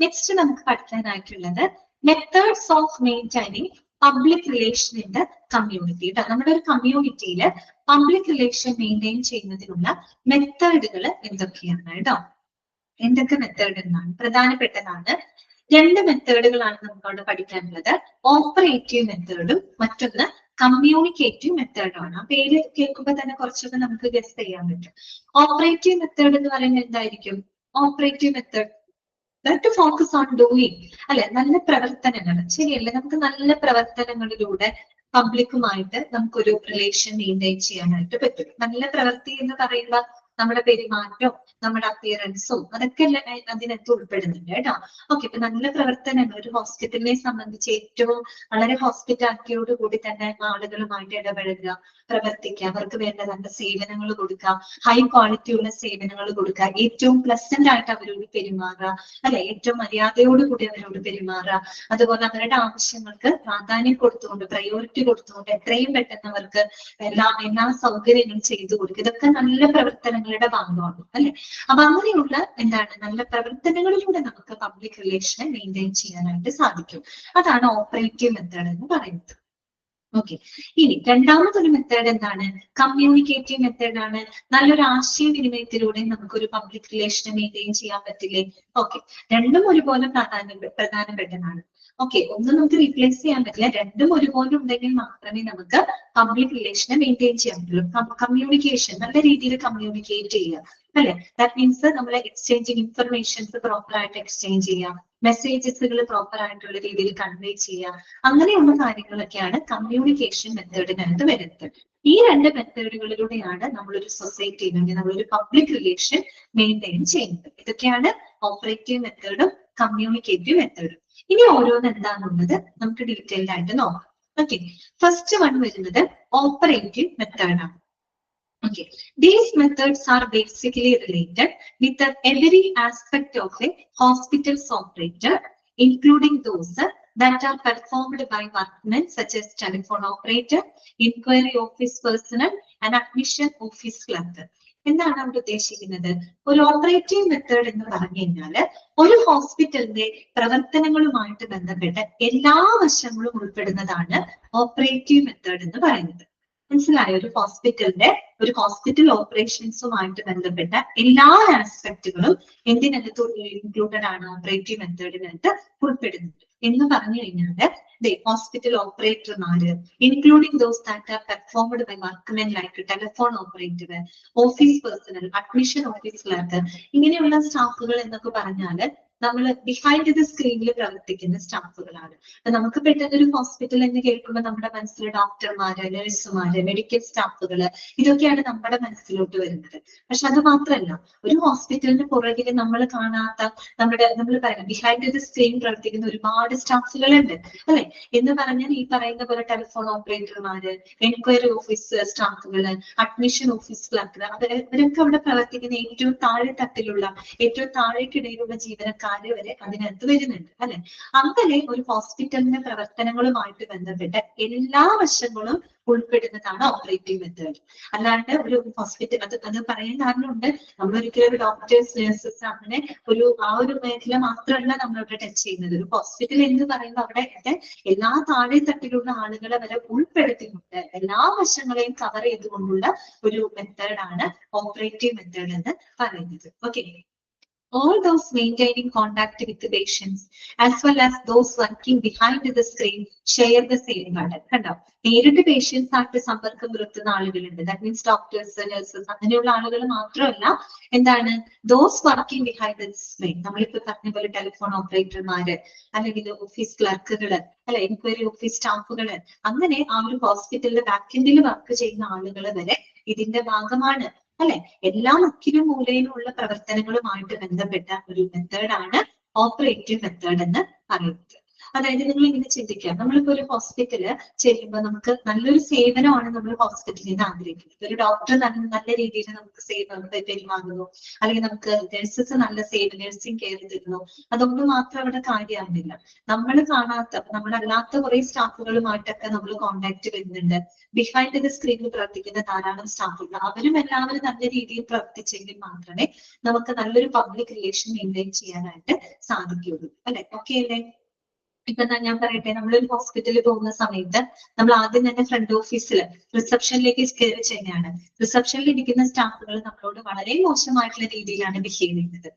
നെക്സ്റ്റ് നമുക്ക് പഠിക്കാനായിട്ടുള്ളത് methods of maintaining public relation in the community. നമ്മുടെ ഒരു കമ്മ്യൂണിറ്റിയിൽ പബ്ലിക് റിലേഷൻ മെയിൻറ്റെയിൻ ചെയ്യുന്നതിനുള്ള മെത്തേഡുകൾ എന്തൊക്കെയാണ് കേട്ടോ? എന്തൊക്കെ മെത്തേഡ് എന്നാണ് പ്രധാനപ്പെട്ടതാണ്. രണ്ട് മെത്തേഡുകളാണ് നമുക്ക് അവിടെ പഠിക്കാനുള്ളത്. ഓപ്പറേറ്റീവ് മെത്തേഡും മറ്റൊന്ന് കമ്മ്യൂണിക്കേറ്റീവ് മെത്തേഡുമാണ്. ആ പേര് കേൾക്കുമ്പോൾ തന്നെ കുറച്ചൊക്കെ നമുക്ക് ഗസ് ചെയ്യാൻ പറ്റും. ഓപ്പറേറ്റീവ് മെത്തേഡ് എന്ന് പറയുന്നത് എന്തായിരിക്കും? Operative method to focus on doing, അല്ലെ? നല്ല പ്രവർത്തനങ്ങൾ, ശരിയല്ലേ? നമുക്ക് നല്ല പ്രവർത്തനങ്ങളിലൂടെ പബ്ലിക്കുമായിട്ട് നമുക്കൊരു റിലേഷൻ മെയിൻറ്റെയിൻ ചെയ്യാനായിട്ട് പറ്റും. നല്ല പ്രവൃത്തി എന്ന് പറയുമ്പോൾ നമ്മുടെ പെരുമാറ്റവും നമ്മുടെ അപ്പിയറൻസും അതൊക്കെ അതിനകത്ത് ഉൾപ്പെടുന്നുണ്ട് കേട്ടോ. ഓക്കെ, ഇപ്പൊ നല്ല പ്രവർത്തനങ്ങൾ ഒരു ഹോസ്പിറ്റലിനെ സംബന്ധിച്ച് ഏറ്റവും വളരെ ഹോസ്പിറ്റാലിറ്റിയോട് കൂടി തന്നെ ആളുകളുമായിട്ട് ഇടപഴകുക, പ്രവർത്തിക്കുക, അവർക്ക് വേണ്ട നല്ല സേവനങ്ങൾ കൊടുക്കുക, ഹൈ ക്വാളിറ്റി ഉള്ള സേവനങ്ങൾ കൊടുക്കുക, ഏറ്റവും പ്ലസന്റ് ആയിട്ട് അവരോട് പെരുമാറുക, അല്ലെ? ഏറ്റവും മര്യാദയോടുകൂടി അവരോട് പെരുമാറുക, അതുപോലെ അവരുടെ ആവശ്യങ്ങൾക്ക് പ്രാധാന്യം കൊടുത്തുകൊണ്ട് പ്രയോറിറ്റി കൊടുത്തുകൊണ്ട് എത്രയും പെട്ടെന്ന് അവർക്ക് എല്ലാ സൗകര്യങ്ങളും ചെയ്തു കൊടുക്കുക. ഇതൊക്കെ നല്ല പ്രവർത്തനങ്ങളുടെ ഭാഗമാണ്, അല്ലെ? അപ്പൊ അങ്ങനെയുള്ള നല്ല പ്രവർത്തനങ്ങളിലൂടെ നമുക്ക് പബ്ലിക് റിലേഷനെ മെയിൻറ്റെയിൻ ചെയ്യാനായിട്ട് സാധിക്കും. അതാണ് ഓപ്പറേറ്റീവ് മെത്തേഡ് എന്ന് പറയുന്നത്. ഓക്കെ, ഇനി രണ്ടാമതൊരു മെത്തേഡ് എന്താണ്? കമ്മ്യൂണിക്കേറ്റീവ് മെത്തേഡ് ആണ്. നല്ലൊരു ആശയവിനിമയത്തിലൂടെ നമുക്കൊരു പബ്ലിക് റിലേഷനെ മെയിൻറ്റെയിൻ ചെയ്യാൻ പറ്റില്ലേ? ഓക്കെ, രണ്ടും ഒരുപോലെ പ്രധാനപ്പെട്ടതാണ്. ഓക്കെ, ഒന്നും നമുക്ക് റീപ്ലേസ് ചെയ്യാൻ പറ്റില്ല. രണ്ടും ഒരുപോലെ ഉണ്ടെങ്കിൽ മാത്രമേ നമുക്ക് പബ്ലിക് റിലേഷനെ മെയിൻറ്റെയിൻ ചെയ്യാൻ പറ്റുള്ളൂ. കമ്മ്യൂണിക്കേഷൻ, നല്ല രീതിയിൽ കമ്മ്യൂണിക്കേറ്റ് ചെയ്യുക, അല്ലെ? ദാറ്റ് മീൻസ് നമ്മൾ എക്സ്ചേഞ്ചിങ് ഇൻഫർമേഷൻസ് പ്രോപ്പർ ആയിട്ട് എക്സ്ചേഞ്ച് ചെയ്യാം, മെസ്സേജസുകൾ പ്രോപ്പർ ആയിട്ടുള്ള രീതിയിൽ കൺവേ ചെയ്യാം, അങ്ങനെയുള്ള കാര്യങ്ങളൊക്കെയാണ് കമ്മ്യൂണിക്കേഷൻ മെത്തേഡിനകത്ത് വരുന്നത്. ഈ രണ്ട് മെത്തേഡുകളിലൂടെയാണ് നമ്മളൊരു സൊസൈറ്റി അല്ലെങ്കിൽ നമ്മളൊരു പബ്ലിക് റിലേഷൻ മെയിൻറ്റെയിൻ ചെയ്യുന്നത്. ഇതൊക്കെയാണ് ഓപ്പറേറ്റീവ് മെത്തേഡും കമ്മ്യൂണിക്കേറ്റീവ് മെത്തേഡും. ഇനി ഓരോന്ന് എന്താണെന്നുള്ളത് നമുക്ക് ഡീറ്റെയിൽഡ് ആയിട്ട് നോക്കാം. ഓക്കെ, ഫസ്റ്റ് വൺ വരുന്നത് ഓപ്പറേറ്റീവ് മെത്തേഡാണ്. Okay, these methods are basically related with every aspect of a hospital's operator, including those that are performed by workmen such as telephone operator, inquiry office personnel, and admission office clerk. എന്താണ് അവിടെ ഉദ്ദേശിക്കുന്നത്? ഒരു operative method എന്ന് പറഞ്ഞു കഴിഞ്ഞാല് ഒരു ഹോസ്പിറ്റലിന്റെ പ്രവർത്തനങ്ങളുമായിട്ട് ബന്ധപ്പെട്ട എല്ലാ വശങ്ങളും ഉൾപ്പെടുന്നതാണ് ഓപ്പറേറ്റീവ് മെത്തേഡ് എന്ന് പറയുന്നത്. മനസ്സിലായോ? ഒരു ഹോസ്പിറ്റൽ ഓപ്പറേഷൻസുമായിട്ട് ബന്ധപ്പെട്ട എല്ലാ ആസ്പെക്ടുകളും എന്തിനകത്ത് ഇൻക്ലൂഡഡ് ആണ്? ഓപ്പറേറ്റീവ് മെത്തേഡിനകത്ത് ഉൾപ്പെടുന്നുണ്ട് എന്ന് പറഞ്ഞു കഴിഞ്ഞാല് ഹോസ്പിറ്റൽ ഓപ്പറേറ്റർമാര്, including those that are performed by workmen like telephone operator, office personnel, admission office clerk, ഇങ്ങനെയുള്ള സ്റ്റാഫുകൾ എന്നൊക്കെ പറഞ്ഞാല് നമ്മൾ ബിഹൈൻഡ് ദ സ്ക്രീനിൽ പ്രവർത്തിക്കുന്ന സ്റ്റാഫുകളാണ്. അപ്പൊ നമുക്ക് പെട്ടെന്ന് ഒരു ഹോസ്പിറ്റൽ എന്ന് കേൾക്കുമ്പോൾ നമ്മുടെ മനസ്സിൽ ഡോക്ടർമാര്, നഴ്സുമാര്, മെഡിക്കൽ സ്റ്റാഫുകള്, ഇതൊക്കെയാണ് നമ്മുടെ മനസ്സിലോട്ട് വരുന്നത്. പക്ഷെ അത് മാത്രമല്ല, ഒരു ഹോസ്പിറ്റലിന് പുറകിൽ നമ്മൾ കാണാത്ത നമ്മൾ പറയാം ബിഹൈൻഡ് ദ സ്ക്രീൻ പ്രവർത്തിക്കുന്ന ഒരുപാട് സ്റ്റാഫുകളുണ്ട്, അല്ലെ? എന്ന് പറഞ്ഞാൽ ഈ പറയുന്ന പോലെ ടെലിഫോൺ ഓപ്പറേറ്റർമാര്, എൻക്വയറി ഓഫീസ് സ്റ്റാഫുകള്, അഡ്മിഷൻ ഓഫീസ് ക്ലർക്ക്, അവരൊക്കെ അവിടെ പ്രവർത്തിക്കുന്ന ഏറ്റവും താഴെ തട്ടിലുള്ള, ഏറ്റവും താഴേക്കിടയിലുള്ള ജീവനക്കാർ വരെ അതിനകത്ത് വരുന്നുണ്ട്, അല്ലെ? അങ്ങനെ ഒരു ഹോസ്പിറ്റലിന്റെ പ്രവർത്തനങ്ങളുമായിട്ട് ബന്ധപ്പെട്ട എല്ലാ വശങ്ങളും ഉൾപ്പെടുന്നതാണ് ഓപ്പറേറ്റീവ് മെത്തേഡ്. അല്ലാണ്ട് ഒരു ഹോസ്പിറ്റൽ അത് പറയാൻ കാരണമുണ്ട്. നമ്മൾ ഒരിക്കലും ഒരു ഡോക്ടേഴ്സ്, നഴ്സസ് അങ്ങനെ ആ ഒരു മേഖല മാത്രമല്ല നമ്മളിവിടെ ടച്ച് ചെയ്യുന്നത്. ഒരു ഹോസ്പിറ്റൽ എന്ന് പറയുമ്പോൾ അവിടെ എല്ലാ താഴെ തട്ടിലുള്ള ആളുകളെ വരെ ഉൾപ്പെടുത്തിക്കൊണ്ട് എല്ലാ വശങ്ങളെയും കവർ ചെയ്തുകൊണ്ടുള്ള ഒരു മെത്തേഡാണ് ഓപ്പറേറ്റീവ് മെത്തേഡ് എന്ന് പറയുന്നത്. Okay, all those maintaining contact with the patients as well as those working behind the screen share the same burden. കണ്ടോ? നേരിട്ട് പേഷ്യൻസ് ആയിട്ട് സമ്പർക്കം പുലർത്തുന്ന ആളുകളുണ്ട്. ദാറ്റ് മീൻസ് ഡോക്ടേഴ്സ്, നഴ്സസ്, അങ്ങനെയുള്ള ആളുകൾ മാത്രമല്ല, those working behind the screen, നമ്മളിപ്പോ പറഞ്ഞ പോലെ ടെലിഫോൺ ഓപ്പറേറ്റർമാര്, അല്ലെങ്കിൽ ഓഫീസ് ക്ലർക്കുകള്, അല്ലെ, എൻക്വയറി ഓഫീസ് സ്റ്റാഫുകള്, അങ്ങനെ ആ ഒരു ഹോസ്പിറ്റലിന്റെ ബാക്കെൻഡിൽ വർക്ക് ചെയ്യുന്ന ആളുകൾ വരെ ഇതിന്റെ ഭാഗമാണ്, അല്ലെ? എല്ലാ മുക്കിലും മൂലയിലുള്ള പ്രവർത്തനങ്ങളുമായിട്ട് ബന്ധപ്പെട്ട ഒരു മെത്തേഡാണ് ഓപ്പറേറ്റീവ് മെത്തേഡ് എന്ന് പറയുന്നത്. അതായത് നിങ്ങൾ ഇങ്ങനെ ചിന്തിക്കാം, നമ്മളിപ്പോ ഒരു ഹോസ്പിറ്റല് ചെല്ലുമ്പോൾ നമുക്ക് നല്ലൊരു സേവനമാണ് നമ്മൾ ഹോസ്പിറ്റലിൽ നിന്ന് ആഗ്രഹിക്കുന്നത്. ഒരു ഡോക്ടർ നല്ല രീതിയിൽ നമുക്ക് പെരുമാറുന്നു, അല്ലെങ്കിൽ നമുക്ക് നഴ്സസ് നല്ല നഴ്സിംഗ് കെയർ തരുന്നു, അതൊന്നും മാത്രം അവിടെ കാര്യമാകുന്നില്ല. നമ്മൾ കാണാത്ത, നമ്മളല്ലാത്ത കുറെ സ്റ്റാഫുകളുമായിട്ടൊക്കെ നമ്മൾ കോണ്ടാക്ട് വരുന്നുണ്ട്. ബിഹൈൻഡ് ദ സ്ക്രീനിൽ പ്രവർത്തിക്കുന്ന ധാരാളം സ്റ്റാഫുകൾ, അവരും എല്ലാവരും നല്ല രീതിയിൽ പ്രവർത്തിച്ചെങ്കിൽ മാത്രമേ നമുക്ക് നല്ലൊരു പബ്ലിക് റിലേഷൻ മെയിൻറ്റെയിൻ ചെയ്യാനായിട്ട് സാധിക്കുകയുള്ളൂ. അല്ലെ? ഓക്കെ അല്ലേ? ഇപ്പൊ ഞാൻ പറയട്ടെ, നമ്മളൊരു ഹോസ്പിറ്റലിൽ പോകുന്ന സമയത്ത് നമ്മൾ ആദ്യം തന്നെ ഫ്രണ്ട് ഓഫീസിൽ റിസപ്ഷനിലേക്ക് കയറി ചെയ്യുകയാണ്. റിസപ്ഷനിൽ ഇരിക്കുന്ന സ്റ്റാഫുകൾ നമ്മളോട് വളരെ മോശമായിട്ടുള്ള രീതിയിലാണ് ബിഹേവ് ചെയ്യുന്നത്.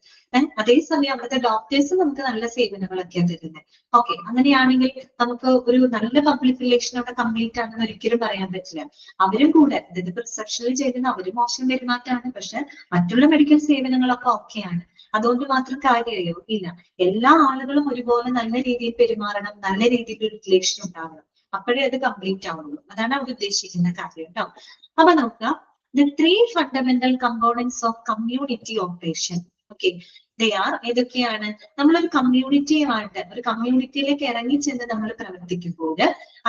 അതേസമയം അവിടുത്തെ ഡോക്ടേഴ്സ് നമുക്ക് നല്ല സേവനങ്ങളൊക്കെയാണ് തരുന്നത്. ഓക്കെ, അങ്ങനെയാണെങ്കിൽ നമുക്ക് ഒരു നല്ല പബ്ലിക് റിലേഷൻ അവിടെ കംപ്ലീറ്റ് ആണെന്ന് ഒരിക്കലും പറയാൻ പറ്റില്ല. അവരും കൂടെ, അതായത് റിസപ്ഷനിൽ ചെയ്യുന്ന അവരും മോശം പെരുമാറ്റമാണ്, പക്ഷെ മറ്റുള്ള മെഡിക്കൽ സേവനങ്ങളൊക്കെ ഓക്കെയാണ്. അതുകൊണ്ട് മാത്രം കാര്യമായോ? ഇല്ല. എല്ലാ ആളുകളും ഒരുപോലെ നല്ല രീതിയിൽ പെരുമാറണം, നല്ല രീതിയിൽ ഒരു റിലേഷൻ ഉണ്ടാവണം, അപ്പോഴേ അത് കംപ്ലീറ്റ് ആവുള്ളൂ. അതാണ് അവിടെ ഉദ്ദേശിക്കുന്ന കാര്യം കേട്ടോ. അപ്പൊ നോക്കുക, the three fundamental components of community operation. Okay, ഏതൊക്കെയാണ്? നമ്മളൊരു കമ്മ്യൂണിറ്റിയുമായിട്ട്, ഒരു കമ്മ്യൂണിറ്റിയിലേക്ക് ഇറങ്ങി ചെന്ന് നമ്മൾ പ്രവർത്തിക്കുമ്പോൾ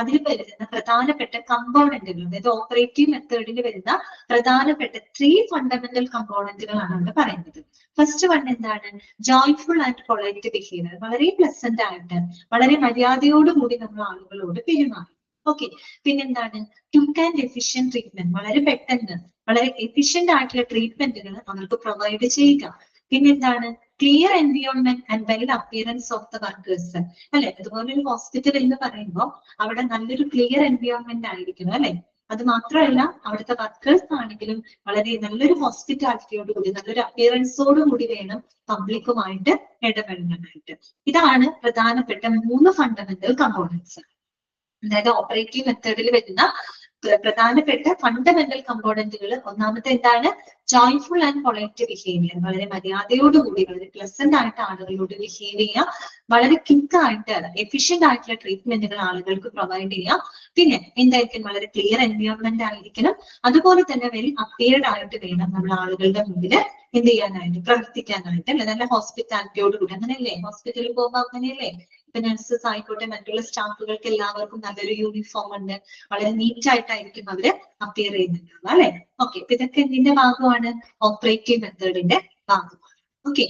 അതിൽ വരുന്ന പ്രധാനപ്പെട്ട കമ്പോണന്റുകൾ, അതായത് ഓപ്പറേറ്റീവ് മെത്തേഡിൽ വരുന്ന പ്രധാനപ്പെട്ട 3 ഫണ്ടമെന്റൽ കമ്പോണന്റുകളാണ് നമ്മൾ പറയുന്നത്. ഫസ്റ്റ് വൺ എന്താണ്? Joyful and polite behaviour. വളരെ പ്ലസന്റ് ആയിട്ട്, വളരെ മര്യാദയോടുകൂടി നമ്മൾ ആളുകളോട് പെരുമാറും. ഓക്കെ, പിന്നെന്താണ്? Quick and efficient treatment. വളരെ പെട്ടെന്ന്, വളരെ എഫിഷ്യന്റ് ആയിട്ടുള്ള ട്രീറ്റ്മെന്റുകൾ അവർക്ക് പ്രൊവൈഡ് ചെയ്യുക. പിന്നെന്താണ്? Clear environment and well appearance of the workers. അല്ലെ? അതുപോലെ ഒരു ഹോസ്പിറ്റൽ എന്ന് പറയുമ്പോൾ അവിടെ നല്ലൊരു ക്ലിയർ എൻവയോൺമെന്റ് ആയിരിക്കണം. അല്ലെ? അത് മാത്രമല്ല, അവിടുത്തെ വർക്കേഴ്സ് ആണെങ്കിലും വളരെ നല്ലൊരു ഹോസ്പിറ്റാലിറ്റിയോട് കൂടി, നല്ലൊരു അപ്പിയറൻസോട് കൂടി വേണം പബ്ലിക്കുമായിട്ട് ഇടപെടാനായിട്ട്. ഇതാണ് പ്രധാനപ്പെട്ട 3 ഫണ്ടമെന്റൽ കമ്പോണൻസ്. അതായത് ഓപ്പറേറ്റീവ് മെത്തേഡിൽ വരുന്ന പ്രധാനപ്പെട്ട ഫണ്ടമെന്റൽ കമ്പോണന്റുകൾ. ഒന്നാമത്തെ എന്താണ്? Joyful and polite behaviour. വളരെ മര്യാദയോടുകൂടി, വളരെ പ്ലസന്റ് ആയിട്ട് ആളുകളോട് ബിഹേവ് ചെയ്യുക. വളരെ ക്വിക്ക് ആയിട്ട്, എഫിഷ്യന്റ് ആയിട്ടുള്ള ട്രീറ്റ്മെന്റുകൾ ആളുകൾക്ക് പ്രൊവൈഡ് ചെയ്യുക. പിന്നെ എന്തായിരിക്കും? വളരെ ക്ലിയർ എൻവയോൺമെന്റ് ആയിരിക്കണം. അതുപോലെ തന്നെ വെൽ അപ്പിയർഡ് ആയിട്ട് വേണം നമ്മൾ ആളുകളുടെ മുമ്പിൽ എന്ത് ചെയ്യാനായിട്ട്, പ്രവർത്തിക്കാനായിട്ട്. അല്ലെ? നല്ല ഹോസ്പിറ്റാലിറ്റിയോട് കൂടി. അങ്ങനെയല്ലേ ഹോസ്പിറ്റലിൽ പോകുമ്പോൾ? അങ്ങനെയല്ലേ? ഇപ്പൊ നഴ്സസ് ആയിക്കോട്ടെ, മറ്റുള്ള സ്റ്റാഫുകൾക്ക് എല്ലാവർക്കും നല്ലൊരു യൂണിഫോം ഉണ്ട്, വളരെ നീറ്റ് ആയിട്ടായിരിക്കും അവര് അപ്പിയർ ചെയ്യുന്നുണ്ടാവുക. അല്ലെ? ഓക്കെ, ഇപ്പൊ ഇതൊക്കെ എന്തിന്റെ ഭാഗമാണ്? ഓപ്പറേറ്റീവ് മെത്തേഡിന്റെ ഭാഗമാണ്. ഓക്കെ,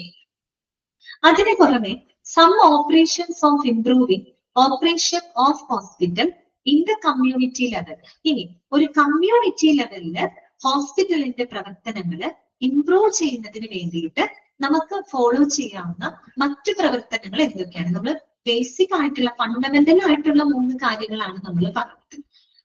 അതിന് പുറമെ some operations of improving operation of hospital in the community level. ഇനി ഒരു കമ്മ്യൂണിറ്റി ലെവലില് ഹോസ്പിറ്റലിന്റെ പ്രവർത്തനങ്ങള് ഇംപ്രൂവ് ചെയ്യുന്നതിന് വേണ്ടിയിട്ട് നമുക്ക് ഫോളോ ചെയ്യാവുന്ന മറ്റു പ്രവർത്തനങ്ങൾ എന്തൊക്കെയാണ്? നമ്മൾ ബേസിക് ആയിട്ടുള്ള, ഫണ്ടമെന്റൽ ആയിട്ടുള്ള 3 കാര്യങ്ങളാണ് നമ്മൾ പറഞ്ഞത്.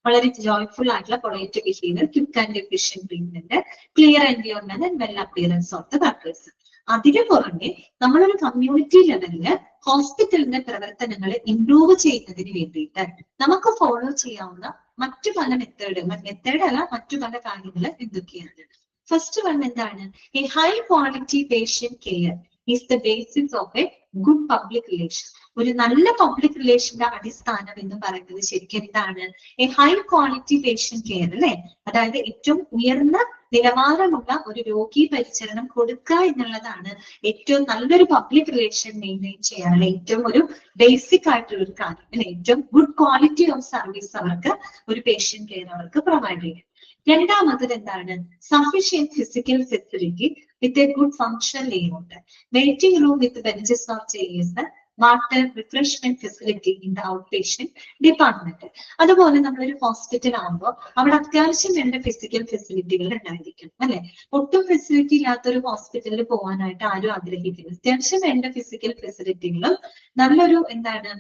വളരെ ജോയ്ഫുൾ ആയിട്ടുള്ള polite behaviour, quick and efficient treatment, clear environment and well appearance of the workers. അതിനു പുറമെ നമ്മളൊരു കമ്മ്യൂണിറ്റി ലെവലില് ഹോസ്പിറ്റലിന്റെ പ്രവർത്തനങ്ങൾ ഇംപ്രൂവ് ചെയ്യുന്നതിന് വേണ്ടിയിട്ട് നമുക്ക് ഫോളോ ചെയ്യാവുന്ന മറ്റു പല മെത്തേഡ് അല്ല, മറ്റു പല കാര്യങ്ങൾ എന്തൊക്കെയാണ്? ഫസ്റ്റ് വൺ എന്താണ്? A high quality patient care is the basis of A good public relation. ഒരു നല്ല പബ്ലിക് റിലേഷന്റെ അടിസ്ഥാനം എന്ന് പറയുന്നത് ശരിക്കും എന്താണ്? A high quality patient care. അല്ലെ? അതായത് ഏറ്റവും ഉയർന്ന നിലവാരമുള്ള ഒരു രോഗി പരിചരണം കൊടുക്കുക എന്നുള്ളതാണ് ഏറ്റവും നല്ലൊരു പബ്ലിക് റിലേഷൻ മെയിൻറ്റെയിൻ ചെയ്യാനുള്ള ഏറ്റവും ഒരു ബേസിക് ആയിട്ടുള്ള ഒരു കാര്യം. അല്ലെ? ഏറ്റവും ഗുഡ് ക്വാളിറ്റി ഓഫ് സർവീസ് അവർക്ക്, ഒരു പേഷ്യന്റ് കെയർ അവർക്ക് പ്രൊവൈഡ് ചെയ്യും. രണ്ടാമത്തത് എന്താണ്? Sufficient physical facility with a good functional layout, waiting room with benches of chairs, water, refreshment facility in the out patient department. അതുപോലെ നമ്മളൊരു ഹോസ്പിറ്റൽ ആകുമ്പോൾ അവിടെ അത്യാവശ്യം വേണ്ട ഫിസിക്കൽ ഫെസിലിറ്റികൾ ഉണ്ടായിരിക്കും. അല്ലെ? ഒട്ടും ഫെസിലിറ്റി ഇല്ലാത്ത ഒരു ഹോസ്പിറ്റലിൽ പോകാനായിട്ട് ആരും ആഗ്രഹിക്കുന്നു. അത്യാവശ്യം വേണ്ട ഫിസിക്കൽ ഫെസിലിറ്റികളും നല്ലൊരു എന്താണ്,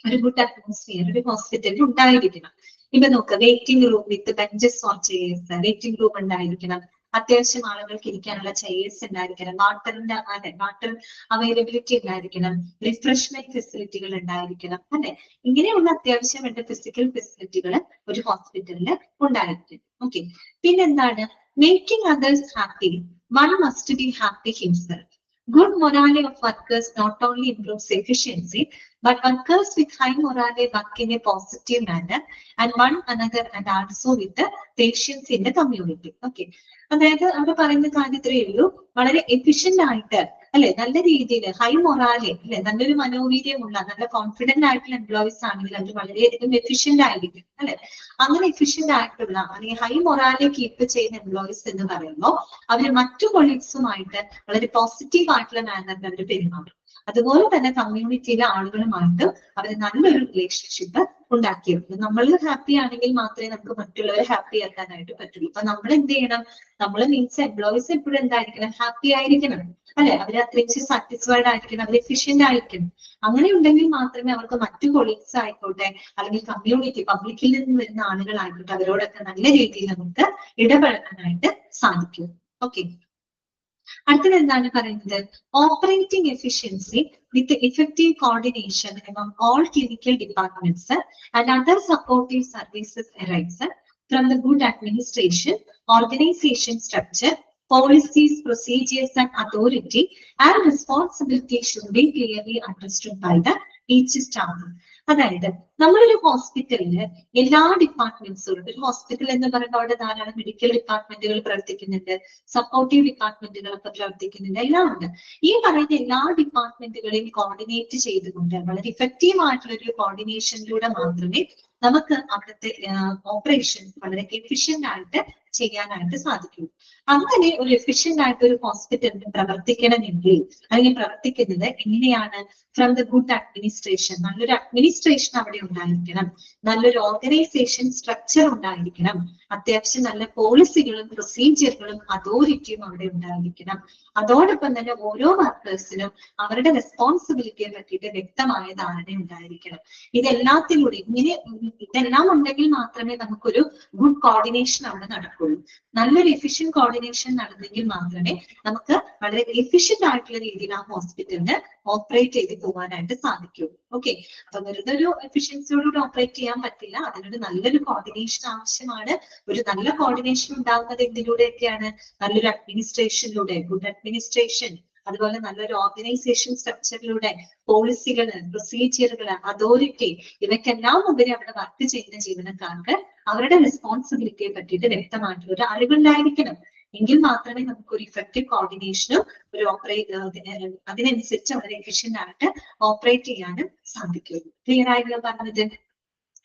ഒരു ഗുഡ് അറ്റ്മോസ്ഫിയർ ഒരു ഹോസ്പിറ്റലിൽ ഉണ്ടായിരിക്കണം. ഇപ്പൊ നോക്കുക, waiting room with benches or chairs. Waiting room ഉണ്ടായിരിക്കണം, അത്യാവശ്യം ആളുകൾക്ക് ഇരിക്കാനുള്ള ചെയേഴ്സ് ഉണ്ടായിരിക്കണം, വാട്ടർ അവൈലബിലിറ്റി ഉണ്ടായിരിക്കണം, റിഫ്രഷ്മെന്റ് ഫെസിലിറ്റികൾ ഉണ്ടായിരിക്കണം. അല്ലെ? ഇങ്ങനെയുള്ള അത്യാവശ്യം വേണ്ട ഫിസിക്കൽ ഫെസിലിറ്റികൾ ഒരു ഹോസ്പിറ്റലിൽ ഉണ്ടായിരിക്കും. ഓക്കെ, പിന്നെന്താണ്? Making others happy, one must be happy himself. Good morale of workers not only improves efficiency, but workers with high morale work in a positive manner and one another and also with the patients in the community. Okay, അതായത് അവിടെ പറയുന്ന കാര്യത്രയേ ഉള്ളൂ, വളരെ efficient ആയിട്ട് അല്ലെ, നല്ല രീതിയിൽ high മൊറാലെ അല്ലെ, നല്ലൊരു മനോവീര്യമുള്ള നല്ല കോൺഫിഡന്റ് ആയിട്ടുള്ള എംപ്ലോയീസ് ആണെങ്കിൽ അവർ വളരെയധികം എഫിഷ്യന്റ് ആയിരിക്കും അല്ലെ. അങ്ങനെ എഫിഷ്യന്റ് ആയിട്ടുള്ള അല്ലെങ്കിൽ ഹൈ മൊറാലെ കീപ്പ് ചെയ്യുന്ന എംപ്ലോയീസ് എന്ന് പറയുമ്പോൾ അവർ മറ്റു കൊളീഗ്സുമായിട്ട് വളരെ പോസിറ്റീവ് ആയിട്ടുള്ള മാനറിൽ അവർ പെരുമാറും. അതുപോലെ തന്നെ കമ്മ്യൂണിറ്റിയിലെ ആളുകളുമായിട്ട് അവർ നല്ലൊരു റിലേഷൻഷിപ്പ് ഉണ്ടാക്കിയെടുക്കും. നമ്മൾ ഹാപ്പി ആണെങ്കിൽ മാത്രമേ നമുക്ക് മറ്റുള്ളവരെ ഹാപ്പി ആക്കാനായിട്ട് പറ്റുള്ളൂ. അപ്പൊ നമ്മൾ എന്ത് ചെയ്യണം, നമ്മൾ മീൻസ് എംപ്ലോയീസ് എപ്പോഴും എന്തായിരിക്കണം, ഹാപ്പി ആയിരിക്കണം അല്ലെ, അവർ അത്രയും സാറ്റിസ്ഫൈഡ് ആയിരിക്കണം, അവർ എഫിഷ്യന്റ് ആയിരിക്കണം. അങ്ങനെ ഉണ്ടെങ്കിൽ മാത്രമേ അവർക്ക് മറ്റു കൊളീഗ്സ് ആയിക്കോട്ടെ അല്ലെങ്കിൽ കമ്മ്യൂണിറ്റി പബ്ലിക്കിൽ നിന്ന് വരുന്ന ആളുകളായിക്കോട്ടെ അവരോടൊക്കെ നല്ല രീതിയിൽ നമുക്ക് ഇടപഴകാനായിട്ട് സാധിക്കും. ഓക്കെ, അടുത്തത് എന്താണ് പറയുന്നത്, operating efficiency with effective coordination among all clinical departments and other supportive services arise from the good administration, organization structure, policies, procedures and authority and responsibility should be clearly understood by the each staff. അതായത് നമ്മളൊരു ഹോസ്പിറ്റലില് എല്ലാ ഡിപ്പാർട്ട്മെന്റ്സും, ഒരു hospital എന്ന് പറയുമ്പോൾ അവിടെ ധാരാളം medical ഡിപ്പാർട്ട്മെന്റുകൾ പ്രവർത്തിക്കുന്നുണ്ട്, സപ്പോർട്ടീവ് ഡിപ്പാർട്ട്മെന്റുകളൊക്കെ പ്രവർത്തിക്കുന്നുണ്ട്, എല്ലാം ഉണ്ട്. ഈ പറയുന്ന എല്ലാ ഡിപ്പാർട്ട്മെന്റുകളെയും കോർഡിനേറ്റ് ചെയ്തുകൊണ്ട് വളരെ ഇഫക്റ്റീവ് ആയിട്ടുള്ള ഒരു കോർഡിനേഷനിലൂടെ മാത്രമേ നമുക്ക് അവിടുത്തെ ഓപ്പറേഷൻ വളരെ എഫിഷ്യന്റ് ആയിട്ട് ചെയ്യാനായിട്ട് സാധിക്കും. അങ്ങനെ ഒരു എഫിഷ്യന്റ് ആയിട്ട് ഒരു ഹോസ്പിറ്റലിന് പ്രവർത്തിക്കണമെങ്കിൽ അല്ലെങ്കിൽ പ്രവർത്തിക്കുന്നത് എങ്ങനെയാണ്, ഫ്രം ദ ഗുഡ് അഡ്മിനിസ്ട്രേഷൻ, നല്ലൊരു അഡ്മിനിസ്ട്രേഷൻ അവിടെ ഉണ്ടായിരിക്കണം, നല്ലൊരു ഓർഗനൈസേഷൻ സ്ട്രക്ചർ ഉണ്ടായിരിക്കണം, അത്യാവശ്യം നല്ല പോളിസികളും പ്രൊസീജിയറുകളും അതോറിറ്റിയും അവിടെ ഉണ്ടായിരിക്കണം. അതോടൊപ്പം തന്നെ ഓരോ വർക്കേഴ്സിനും അവരുടെ റെസ്പോൺസിബിലിറ്റിയെ പറ്റിയിട്ട് വ്യക്തമായ ധാരണ ഉണ്ടായിരിക്കണം. ഇതെല്ലാത്തിലൂടെ ഇതെല്ലാം ഉണ്ടെങ്കിൽ മാത്രമേ നമുക്കൊരു ഗുഡ് കോർഡിനേഷൻ അവിടെ നടക്കുള്ളൂ. നല്ലൊരു എഫിഷ്യന്റ് കോർഡിനേഷൻ നടന്നെങ്കിൽ മാത്രമേ നമുക്ക് വളരെ എഫിഷ്യന്റ് ആയിട്ടുള്ള രീതിയിൽ ആ ഹോസ്പിറ്റലിന് ഓപ്പറേറ്റ് ചെയ്ത് പോകാനായിട്ട് സാധിക്കൂ. ഓക്കെ, അപ്പൊ വെറുതെ ഒരു എഫിഷ്യൻസിയോടുകൂടി ഓപ്പറേറ്റ് ചെയ്യാൻ പറ്റില്ല, അതിനൊരു നല്ലൊരു കോർഡിനേഷൻ ആവശ്യമാണ്. ഒരു നല്ല കോർഡിനേഷൻ ഉണ്ടാകുന്നത് എന്തിലൂടെയൊക്കെയാണ്, നല്ലൊരു അഡ്മിനിസ്ട്രേഷനിലൂടെ, ഗുഡ് അഡ്മിനിസ്ട്രേഷൻ, അതുപോലെ നല്ലൊരു ഓർഗനൈസേഷൻ സ്ട്രക്ചറിലൂടെ, പോളിസികള്, പ്രൊസീജിയറുകള്, അതോറിറ്റി, ഇവയ്ക്കെല്ലാം ഉപരി അവിടെ വർക്ക് ചെയ്യുന്ന ജീവനക്കാർക്ക് അവരുടെ റെസ്പോൺസിബിലിറ്റിയെ പറ്റിയിട്ട് വ്യക്തമായിട്ടുള്ള ഒരു അറിവുണ്ടായിരിക്കണം. എങ്കിൽ മാത്രമേ നമുക്ക് ഒരു ഇഫക്റ്റീവ് കോർഡിനേഷനും ഒരു അതിനനുസരിച്ച് വളരെ എഫിഷ്യന്റ് ആയിട്ട് ഓപ്പറേറ്റ് ചെയ്യാനും സാധിക്കുള്ളൂ. ക്ലിയർ ആയിട്ടുള്ള പറഞ്ഞത്?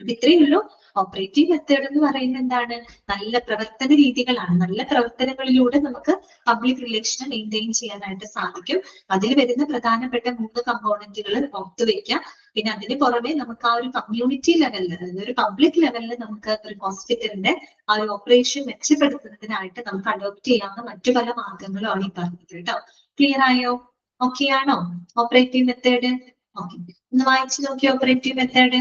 അപ്പൊ ഇത്രയേ ഉള്ളൂ. ഓപ്പറേറ്റീവ് മെത്തേഡ് എന്ന് പറയുന്നത് എന്താണ്, നല്ല പ്രവർത്തന രീതികളാണ്. നല്ല പ്രവർത്തനങ്ങളിലൂടെ നമുക്ക് പബ്ലിക് റിലേഷൻ മെയിൻറ്റെയിൻ ചെയ്യാനായിട്ട് സാധിക്കും. അതിൽ വരുന്ന പ്രധാനപ്പെട്ട 3 കമ്പോണന്റുകൾ ഓർത്തു വെക്കാം. പിന്നെ അതിന് പുറമെ നമുക്ക് ആ ഒരു കമ്മ്യൂണിറ്റി ലെവലിൽ, ഒരു പബ്ലിക് ലെവലിൽ നമുക്ക് ഒരു ഹോസ്പിറ്റലിന്റെ ആ ഒരു ഓപ്പറേഷൻ മെച്ചപ്പെടുത്തുന്നതിനായിട്ട് നമുക്ക് അഡോപ്റ്റ് ചെയ്യാവുന്ന മറ്റു പല മാർഗങ്ങളും ഈ പറഞ്ഞത് കേട്ടോ. ക്ലിയർ ആയോ? ഓക്കെ ആണോ ഓപ്പറേറ്റീവ് മെത്തേഡ്? ഓക്കെ, ഒന്ന് വായിച്ചു നോക്കി ഓപ്പറേറ്റീവ് മെത്തേഡ്.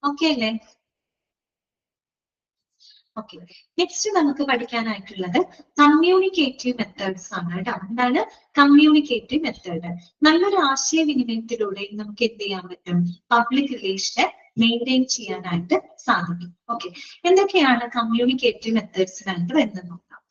ഓക്കെ അല്ലേ? ഓക്കെ, നെക്സ്റ്റ് നമുക്ക് പഠിക്കാനായിട്ടുള്ളത് കമ്മ്യൂണിക്കേറ്റീവ് മെത്തേഡ്സ് ആണ് കേട്ടോ. എന്താണ് കമ്മ്യൂണിക്കേറ്റീവ് മെത്തേഡ്? നല്ലൊരു ആശയവിനിമയത്തിലൂടെ നമുക്ക് എന്ത് ചെയ്യാൻ പറ്റും, പബ്ലിക് റിലേഷനെ മെയിൻറ്റെയിൻ ചെയ്യാനായിട്ട് സാധിക്കും. ഓക്കെ, എന്തൊക്കെയാണ് കമ്മ്യൂണിക്കേറ്റീവ് മെത്തേഡ്സിനായിട്ട് വരുന്നത് നോക്കാം.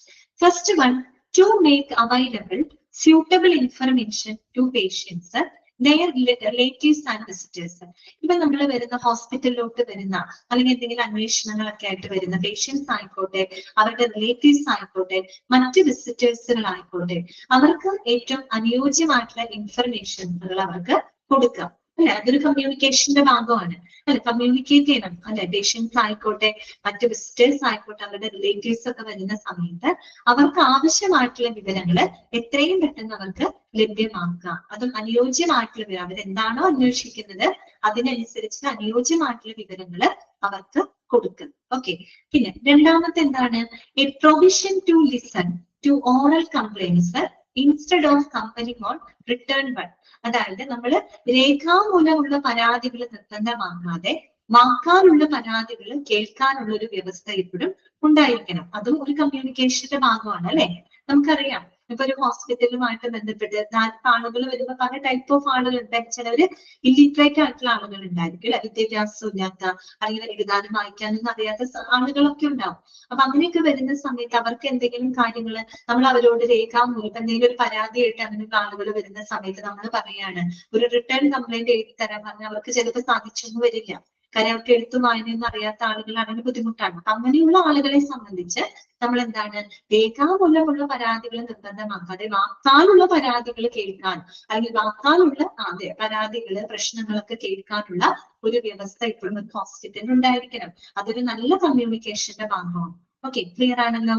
First one, to make available suitable information to patients, their relatives and visitors. ഇപ്പൊ നമ്മൾ വരുന്ന ഹോസ്പിറ്റലിലോട്ട് വരുന്ന അല്ലെങ്കിൽ എന്തെങ്കിലും അന്വേഷണങ്ങളൊക്കെ ആയിട്ട് വരുന്ന പേഷ്യൻസ് ആയിക്കോട്ടെ, അവരുടെ റിലേറ്റീവ്സ് ആയിക്കോട്ടെ, മറ്റ് വിസിറ്റേഴ്സുകൾ ആയിക്കോട്ടെ, അവർക്ക് ഏറ്റവും അനുയോജ്യമായിട്ടുള്ള ഇൻഫർമേഷനുകൾ അവർക്ക് കൊടുക്കാം അല്ലെ. അതൊരു കമ്മ്യൂണിക്കേഷന്റെ ഭാഗമാണ് അല്ലെ. കമ്മ്യൂണിക്കേറ്റ് ചെയ്യണം അല്ലെ. പേഷ്യൻസ് ആയിക്കോട്ടെ, മറ്റ് വിസിറ്റേഴ്സ് ആയിക്കോട്ടെ, അവരുടെ റിലേറ്റീവ്സ് ഒക്കെ വരുന്ന സമയത്ത് അവർക്ക് ആവശ്യമായിട്ടുള്ള വിവരങ്ങൾ എത്രയും പെട്ടെന്ന് അവർക്ക് ലഭ്യമാക്കുക. അതും അനുയോജ്യമായിട്ടുള്ള വിവരം, അവരെന്താണോ അന്വേഷിക്കുന്നത് അതിനനുസരിച്ച് അനുയോജ്യമായിട്ടുള്ള വിവരങ്ങൾ അവർക്ക് കൊടുക്കുന്നത്. ഓക്കെ, പിന്നെ രണ്ടാമത്തെ എന്താണ്? A provision to listen to oral complaints instead of campaigning on return one. അതായത് നമ്മൾ രേഖാമൂലമുള്ള പരാതികൾ നിർബന്ധമാക്കാതെ വാക്കാലുള്ള പരാതികൾ കേൾക്കാനുള്ള ഒരു വ്യവസ്ഥ എപ്പോഴും ഉണ്ടായിരിക്കണം. അതും ഒരു കമ്മ്യൂണിക്കേഷന്റെ ഭാഗമാണ് അല്ലെ. നമുക്കറിയാം, ഇപ്പൊ ഒരു ഹോസ്പിറ്റലുമായിട്ട് ബന്ധപ്പെട്ട് ആളുകൾ വരുമ്പോൾ പല ടൈപ്പ് ഓഫ് ആളുകൾ ഉണ്ടായിരിക്കും. ചിലവര് ഇല്ലിറ്ററേറ്റ് ആയിട്ടുള്ള ആളുകൾ ഉണ്ടായിരിക്കും, വിദ്യാഭ്യാസം ഇല്ലാത്ത അല്ലെങ്കിൽ എഴുതാനും വായിക്കാനും അറിയാത്ത ആളുകളൊക്കെ ഉണ്ടാവും. അപ്പൊ അങ്ങനെയൊക്കെ വരുന്ന സമയത്ത് അവർക്ക് എന്തെങ്കിലും കാര്യങ്ങൾ നമ്മൾ അവരോട് രേഖാമൂലം എന്തെങ്കിലും ഒരു പരാതിയായിട്ട് അങ്ങനെയുള്ള ആളുകൾ വരുന്ന സമയത്ത് നമ്മൾ പറയാണ് ഒരു റിട്ടേൺ കംപ്ലൈന്റ് എഴുതി തരാൻ പറഞ്ഞാൽ അവർക്ക് ചിലപ്പോൾ സാധിച്ചൊന്നും വരില്ല. കാര്യം അവർക്ക് എഴുത്തും വായനയൊന്നും അറിയാത്ത ആളുകളാണെങ്കിൽ ബുദ്ധിമുട്ടാണ്. അങ്ങനെയുള്ള ആളുകളെ സംബന്ധിച്ച് നമ്മൾ എന്താണ്, രേഖാമൂലമുള്ള പരാതികൾ നിർബന്ധമാക്കാതെ വാക്കാലുള്ള പരാതികൾ കേൾക്കാൻ അല്ലെങ്കിൽ വാക്കാലുള്ള പരാതികള് പ്രശ്നങ്ങളൊക്കെ കേൾക്കാനുള്ള ഒരു വ്യവസ്ഥ ഇപ്പോഴും ഒരു ഹോസ്പിറ്റലിൽ ഉണ്ടായിരിക്കണം. അതൊരു നല്ല കമ്മ്യൂണിക്കേഷന്റെ ഭാഗമാണ്. ഓക്കെ, ക്ലിയർ ആണല്ലോ.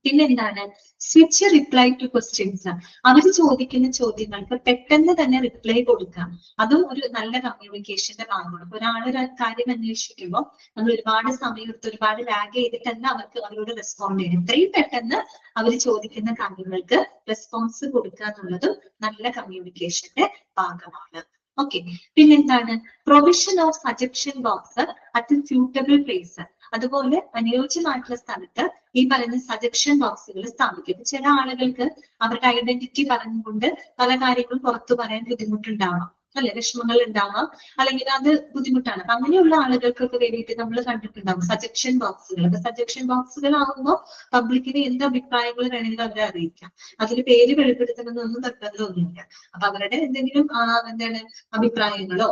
പിന്നെന്താണ്? Switch reply to questions. അവർ ചോദിക്കുന്ന ചോദ്യങ്ങൾക്ക് പെട്ടെന്ന് തന്നെ റിപ്ലൈ കൊടുക്കാം. അതും ഒരു നല്ല കമ്മ്യൂണിക്കേഷന്റെ ഭാഗമാണ്. ഒരാളൊരു കാര്യം അന്വേഷിക്കുമ്പോൾ നമ്മൾ ഒരുപാട് സമയം എടുത്ത് ഒരുപാട് ലാഗ് ചെയ്തിട്ടല്ല അവരോട് റെസ്പോണ്ട് ചെയ്യും. ഇത്രയും പെട്ടെന്ന് അവർ ചോദിക്കുന്ന കാര്യങ്ങൾക്ക് റെസ്പോൺസ് കൊടുക്കുക എന്നുള്ളതും നല്ല കമ്മ്യൂണിക്കേഷന്റെ ഭാഗമാണ്. ഓക്കെ, പിന്നെന്താണ്? Provision of suggestion box at suitable place. അതുപോലെ അനുയോജ്യമായിട്ടുള്ള സ്ഥലത്ത് ഈ പറയുന്ന സജഷൻ ബോക്സുകൾ സ്ഥാപിക്കും. ചില ആളുകൾക്ക് അവരുടെ ഐഡന്റിറ്റി പറഞ്ഞുകൊണ്ട് പല കാര്യങ്ങളും പുറത്തു പറയാൻ ബുദ്ധിമുട്ടുണ്ടാവാം, അല്ലെ, വിഷമങ്ങൾ ഉണ്ടാവാം, അല്ലെങ്കിൽ അത് ബുദ്ധിമുട്ടാണ്. അപ്പൊ അങ്ങനെയുള്ള ആളുകൾക്കൊക്കെ വേണ്ടിയിട്ട് നമ്മൾ കണ്ടിട്ടുണ്ടാവും സജഷൻ ബോക്സുകൾ. അപ്പൊ സജഷൻ ബോക്സുകൾ ആകുമ്പോൾ പബ്ലിക്കിന് എന്ത് അഭിപ്രായങ്ങൾ വേണമെങ്കിലും അവരെ അറിയിക്കാം. അതിൽ പേര് വെളിപ്പെടുത്തണമെന്നൊന്നും നിർബന്ധമൊന്നുമില്ല. അപ്പൊ അവരുടെ എന്തെങ്കിലും എന്താണ് അഭിപ്രായങ്ങളോ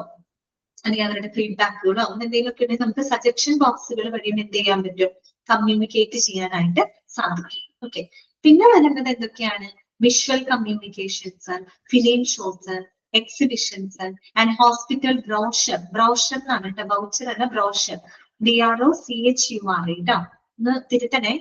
അല്ലെങ്കിൽ അവരുടെ ഫീഡ്ബാക്കുകളോ അങ്ങനെ എന്തെങ്കിലുമൊക്കെ ഉണ്ടെങ്കിൽ നമുക്ക് സജഷൻ ബോക്സുകൾ വഴിയും എന്ത് ചെയ്യാൻ പറ്റും, കമ്മ്യൂണിക്കേറ്റ് ചെയ്യാനായിട്ട് സാധിക്കും. ഓക്കെ, പിന്നെ വരുന്നത് എന്തൊക്കെയാണ്? Visual communications, film shows, exhibitions and hospital brochure. Brochure എന്നാണ് കേട്ടോ, വൗച്ചർ അല്ല, ബ്രോഷർ. BROCHUR കേട്ടോ, ഒന്ന് തിരുത്തണേ,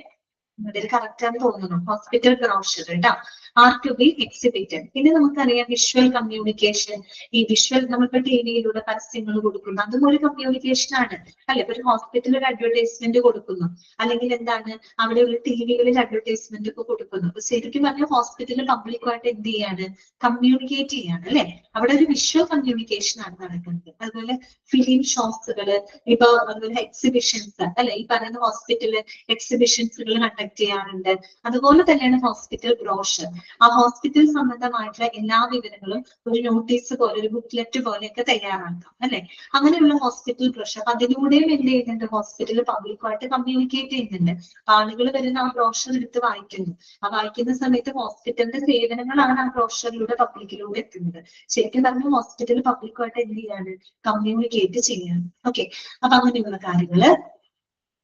ഇതിൽ കറക്റ്റ് ആണെന്ന് തോന്നുന്നു. ഹോസ്പിറ്റൽ ബ്രോഷർ കേട്ടോ, ആർ ടു ബി എക്സിബിറ്റഡ്. പിന്നെ നമുക്കറിയാം വിഷ്വൽ കമ്മ്യൂണിക്കേഷൻ. ഈ വിഷ്വൽ നമ്മളിപ്പോ ടിവിയിലൂടെ പരസ്യങ്ങൾ കൊടുക്കുന്നു, അതും ഒരു കമ്മ്യൂണിക്കേഷൻ ആണ് അല്ലെ. ഇപ്പൊ ഒരു ഹോസ്പിറ്റലിൽ ഒരു അഡ്വർടൈസ്മെന്റ് കൊടുക്കുന്നു, അല്ലെങ്കിൽ എന്താണ് അവിടെ ഒരു ടിവികളിൽ അഡ്വർടൈസ്മെന്റ് ഒക്കെ കൊടുക്കുന്നു. അപ്പൊ ശരിക്കും പറഞ്ഞാൽ ഹോസ്പിറ്റലിൽ പബ്ലിക്കുമായിട്ട് എന്ത് ചെയ്യാണ്, കമ്മ്യൂണിക്കേറ്റ് ചെയ്യാണ് അല്ലെ. അവിടെ ഒരു വിഷ്വൽ കമ്മ്യൂണിക്കേഷൻ ആണ് നടക്കുന്നത്. അതുപോലെ ഫിലിം ഷോസുകള്, ഇപ്പൊ അതുപോലെ എക്സിബിഷൻസ് അല്ലെ, ഈ പറയുന്ന ഹോസ്പിറ്റലിൽ എക്സിബിഷൻസുകൾ കണ്ടക്ട് ചെയ്യാറുണ്ട്. അതുപോലെ തന്നെയാണ് ഹോസ്പിറ്റൽ ബ്രോഷർ. ആ ഹോസ്പിറ്റൽ സംബന്ധമായിട്ടുള്ള എല്ലാ വിവരങ്ങളും ഒരു നോട്ടീസ് പോലെ, ഒരു ബുക്ക്ലെറ്റ് പോലെയൊക്കെ തയ്യാറാക്കാം അല്ലെ. അങ്ങനെയുള്ള ഹോസ്പിറ്റൽ ബ്രോഷർ, അതിലൂടെയും എന്ത് ചെയ്യുന്നുണ്ട്, ഹോസ്പിറ്റൽ പബ്ലിക്കുമായിട്ട് കമ്മ്യൂണിക്കേറ്റ് ചെയ്യുന്നുണ്ട്. ആളുകൾ വരുന്ന ആ ബ്രോഷർ എടുത്ത് വായിക്കുന്നു. ആ വായിക്കുന്ന സമയത്ത് ഹോസ്പിറ്റലിന്റെ സേവനങ്ങളാണ് ആ ബ്രോഷറിലൂടെ പബ്ലിക്കിലൂടെ എത്തുന്നത്. ശരിക്കും പറഞ്ഞാൽ ഹോസ്പിറ്റൽ പബ്ലിക്കുമായിട്ട് എന്ത് ചെയ്യാണ്, കമ്മ്യൂണിക്കേറ്റ് ചെയ്യാണ്. ഓക്കെ, അപ്പൊ അങ്ങനെയുള്ള കാര്യങ്ങള്.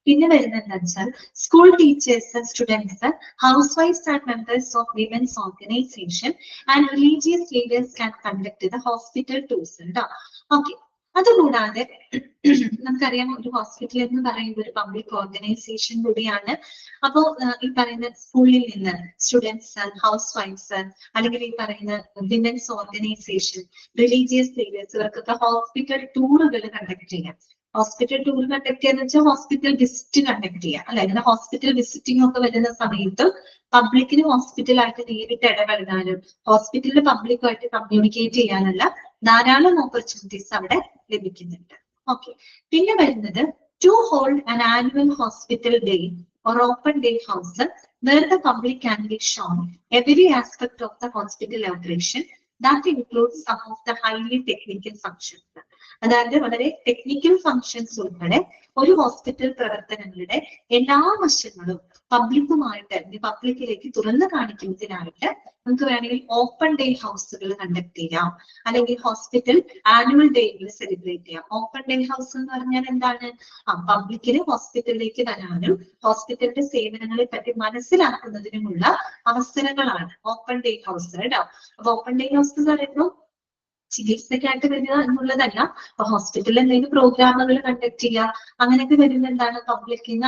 പിന്നെ വരുന്നത് എന്താ വെച്ചാൽ സ്കൂൾ ടീച്ചേഴ്സ്, സ്റ്റുഡൻസ്, ഹൗസ് വൈഫ്സ് and members of women's organization and religious leaders can conduct the hospital tours കേട്ടോ. ഓക്കെ, അതുകൂടാതെ നമുക്കറിയാം ഒരു ഹോസ്പിറ്റൽ എന്ന് പറയുമ്പോൾ ഒരു പബ്ലിക് ഓർഗനൈസേഷൻ കൂടിയാണ്. അപ്പോ ഈ പറയുന്ന സ്കൂളിൽ നിന്ന് സ്റ്റുഡൻസ്, ഹൗസ് വൈഫ്സ്, അല്ലെങ്കിൽ ഈ പറയുന്ന വിമൻസ് ഓർഗനൈസേഷൻ, റിലീജിയസ് ലീഡേഴ്സ്, ഇവർക്കൊക്കെ ഹോസ്പിറ്റൽ ടൂറുകൾ കണ്ടക്ട് ചെയ്യാം. ഹോസ്പിറ്റൽ ടൂർ കണ്ടക്ട് ചെയ്യാന്ന് വെച്ചാൽ ഹോസ്പിറ്റൽ വിസിറ്റ് കണ്ടക്ട് ചെയ്യാം അല്ലെ. അങ്ങനെ ഹോസ്പിറ്റൽ വിസിറ്റിംഗ് ഒക്കെ വരുന്ന സമയത്ത് പബ്ലിക്കിന് ഹോസ്പിറ്റലായിട്ട് നേരിട്ട് ഇടപെടാനും ഹോസ്പിറ്റലിൽ പബ്ലിക്കുമായിട്ട് കമ്മ്യൂണിക്കേറ്റ് ചെയ്യാനുള്ള ധാരാളം ഓപ്പർച്യൂണിറ്റീസ് അവിടെ ലഭിക്കുന്നുണ്ട്. ഓക്കെ, പിന്നെ വരുന്നത് to hold an annual hospital day or open day house where the public can be shown every aspect of the hospital operation that includes some of the highly technical functions. അതായത് വളരെ technical functions ഉൾപ്പെടെ ഒരു hospital പ്രവർത്തനങ്ങളുടെ എല്ലാ വശങ്ങളും പബ്ലിക്കിലേക്ക് തുറന്നു കാണിക്കുന്നതിനായിട്ട് നമുക്ക് വേണമെങ്കിൽ ഓപ്പൺ ഡേ ഹൗസുകൾ കണ്ടക്ട് ചെയ്യാം, അല്ലെങ്കിൽ ഹോസ്പിറ്റൽ ആനുവൽ ഡേകൾ സെലിബ്രേറ്റ് ചെയ്യാം. ഓപ്പൺ ഡേ ഹൗസ് എന്ന് പറഞ്ഞാൽ എന്താണ്, പബ്ലിക്കിന് ഹോസ്പിറ്റലിലേക്ക് വരാനും ഹോസ്പിറ്റലിന്റെ സേവനങ്ങളെ പറ്റി മനസ്സിലാക്കുന്നതിനുമുള്ള അവസരങ്ങളാണ് ഓപ്പൺ ഡേ ഹൗസ് കേട്ടോ. അപ്പൊ ഓപ്പൺ ഡേ ഹൗസ് എന്ന് പറയുമ്പോൾ ചികിത്സക്കായിട്ട് വരിക എന്നുള്ളതല്ല, അപ്പൊ ഹോസ്പിറ്റലിൽ എന്തെങ്കിലും പ്രോഗ്രാമുകൾ കണ്ടക്ട് ചെയ്യുക, അങ്ങനെയൊക്കെ വരുന്ന എന്താണ്, പബ്ലിക്കിൽ നിന്ന്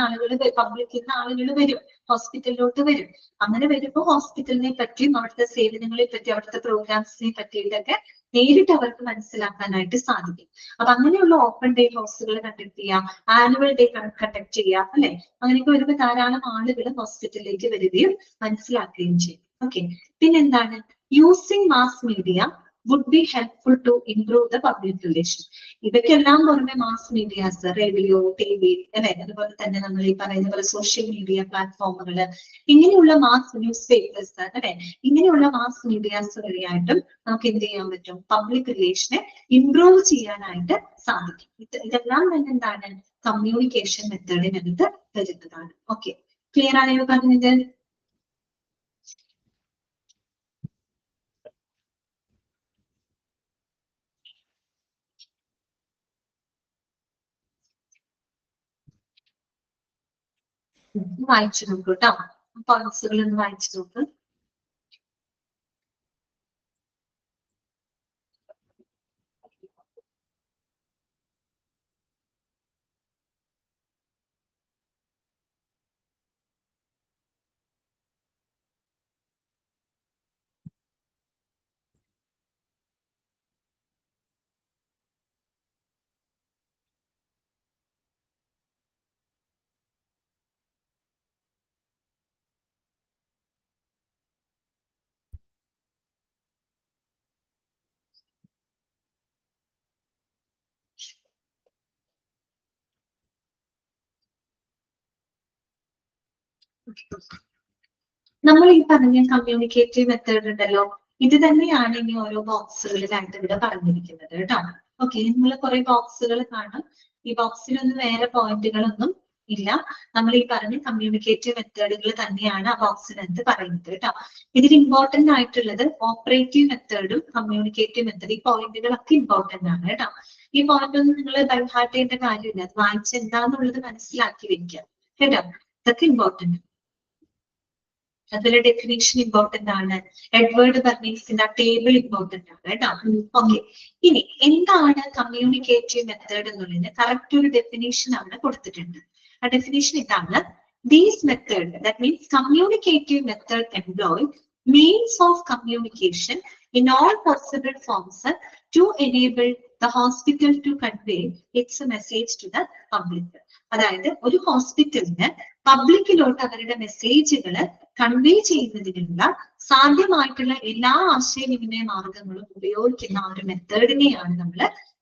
ആളുകൾ വരും, ഹോസ്പിറ്റലിലോട്ട് വരും. അങ്ങനെ വരുമ്പോൾ ഹോസ്പിറ്റലിനെ പറ്റിയും അവിടുത്തെ സേവനങ്ങളെ പറ്റി, അവിടുത്തെ പ്രോഗ്രാംസിനെ പറ്റിയിട്ടൊക്കെ നേരിട്ട് അവർക്ക് മനസ്സിലാക്കാനായിട്ട് സാധിക്കും. അപ്പൊ അങ്ങനെയുള്ള ഓപ്പൺ ഡേ ഹൗസുകൾ കണ്ടക്ട് ചെയ്യാം, ആനുവൽ ഡേ കണ്ടക്ട് ചെയ്യാം, അല്ലെ? അങ്ങനെയൊക്കെ വരുമ്പോൾ ധാരാളം ആളുകൾ ഹോസ്പിറ്റലിലേക്ക് വരികയും മനസ്സിലാക്കുകയും ചെയ്യും. ഓക്കെ, പിന്നെന്താണ്? Using mass media would be helpful to improve the public relation. ഇതൊക്കെല്ലാം പുറമെ മാസ് മീഡിയാസ്, റേഡിയോ, TV, അല്ലെ? അതുപോലെ തന്നെ നമ്മൾ ഈ പറയുന്ന പോലെ സോഷ്യൽ മീഡിയ പ്ലാറ്റ്ഫോമുകള്, ഇങ്ങനെയുള്ള മാസ് ന്യൂസ് പേപ്പേഴ്സ്, അല്ലെ? ഇങ്ങനെയുള്ള മാസ് മീഡിയാസ് വഴിയായിട്ടും നമുക്ക് എന്ത് ചെയ്യാൻ പറ്റും? പബ്ലിക് റിലേഷനെ ഇംപ്രൂവ് ചെയ്യാനായിട്ട് സാധിക്കും. ഇതെല്ലാം തന്നെ എന്താണ്? കമ്മ്യൂണിക്കേഷൻ മെത്തേഡിനകത്ത് വരുന്നതാണ്. ഓക്കെ, ക്ലിയർ ആയോ പറഞ്ഞത്? വായിച്ചു നോക്കൂ കേട്ടോ, പോയിന്റ്സുകൾ ഒന്ന് വായിച്ചു നോക്ക്. നമ്മൾ ഈ പറഞ്ഞ കമ്മ്യൂണിക്കേറ്റീവ് മെത്തേഡ് ഉണ്ടല്ലോ, ഇത് തന്നെയാണ് ഇനി ഓരോ ബോക്സുകളിലായിട്ട് ഇവിടെ പറഞ്ഞിരിക്കുന്നത് കേട്ടോ. ഓക്കെ, നിങ്ങൾ കുറെ ബോക്സുകൾ കാണും. ഈ ബോക്സിലൊന്നും വേറെ പോയിന്റുകളൊന്നും ഇല്ല. നമ്മൾ ഈ പറഞ്ഞ കമ്മ്യൂണിക്കേറ്റീവ് മെത്തേഡുകൾ തന്നെയാണ് ആ ബോക്സിനകത്ത് പറയുന്നത് കേട്ടോ. ഇതിൽ ഇമ്പോർട്ടന്റ് ആയിട്ടുള്ളത് ഓപ്പറേറ്റീവ് മെത്തേഡും കമ്മ്യൂണിക്കേറ്റീവ് മെത്തേഡ്, ഈ പോയിന്റുകളൊക്കെ ഇമ്പോർട്ടന്റ് ആണ് കേട്ടോ. ഈ പോയിന്റ് ഒന്നും നിങ്ങൾ ബൈഹാർട്ട് ചെയ്യേണ്ട കാര്യമില്ല, അത് വായിച്ച് എന്താന്നുള്ളത് മനസ്സിലാക്കി വെക്കുക കേട്ടോ. ഇതൊക്കെ ഇമ്പോർട്ടന്റ്. അതുപോലെ ഡെഫിനേഷൻ ഇമ്പോർട്ടന്റ് ആണ്. എഡ്വേർഡ് ബർണീസിന്റെ ടേബിൾ ഇമ്പോർട്ടന്റ് ആണ് കേട്ടോ. ഓക്കെ, ഇനി എന്താണ് കമ്മ്യൂണിക്കേറ്റീവ് മെത്തേഡ് എന്നുള്ളതിന് കറക്റ്റ് ഒരു ഡെഫിനേഷൻ അവിടെ കൊടുത്തിട്ടുണ്ട്. ആ ഡെഫിനേഷൻ ഇതാണ്: these method, that means communicative method employ means of communication in all possible forms to enable the hospital to convey its message to the public. അതായത് ഒരു ഹോസ്പിറ്റലിന് പബ്ലിക്കിലോട്ട് അവരുടെ മെസ്സേജുകൾ കൺവേ ചെയ്യുന്നതിനുള്ള സാധ്യമായിട്ടുള്ള എല്ലാ ആശയവിനിമയ മാർഗങ്ങളും ഉപയോഗിക്കുന്ന ആ ഒരു മെത്തേഡിനെയാണ് നമ്മൾ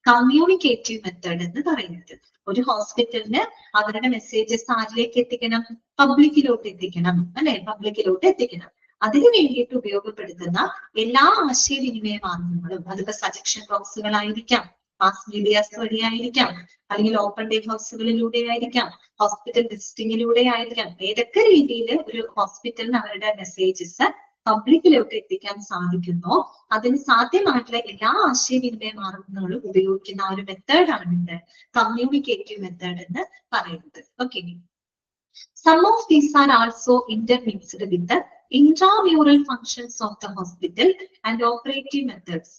കമ്മ്യൂണിക്കേറ്റീവ് മെത്തേഡ് എന്ന് പറയുന്നത്. ഒരു ഹോസ്പിറ്റലിന് അവരുടെ മെസ്സേജസ് ആരിലേക്ക് എത്തിക്കണം? പബ്ലിക്കിലോട്ട് എത്തിക്കണം, അല്ലെ? പബ്ലിക്കിലോട്ട് എത്തിക്കണം. അതിനു വേണ്ടിയിട്ട് ഉപയോഗപ്പെടുത്തുന്ന എല്ലാ ആശയവിനിമയ മാർഗങ്ങളും, അതിപ്പോ സജക്ഷൻ ബോക്സുകളായിരിക്കാം, മാസ് മീഡിയാസ് വഴിയായിരിക്കാം, അല്ലെങ്കിൽ ഓപ്പൺ ഡേ ഹൗസുകളിലൂടെ ആയിരിക്കാം, ഹോസ്പിറ്റൽ വിസിറ്റിങ്ങിലൂടെ ആയിരിക്കാം. ഏതൊക്കെ രീതിയിൽ ഒരു ഹോസ്പിറ്റലിന് അവരുടെ മെസ്സേജസ് പബ്ലിക്കിലോട്ട് എത്തിക്കാൻ സാധിക്കുന്നോ അതിന് സാധ്യമായിട്ടുള്ള എല്ലാ ആശയവിനിമയ മാർഗങ്ങളും ഉപയോഗിക്കുന്ന ആ ഒരു മെത്തേഡാണ് ഇത് കമ്മ്യൂണിക്കേറ്റീവ് മെത്തേഡ് എന്ന് പറയുന്നത്. Okay, some of these are also intermixed with the intramural functions of the hospital and operative methods.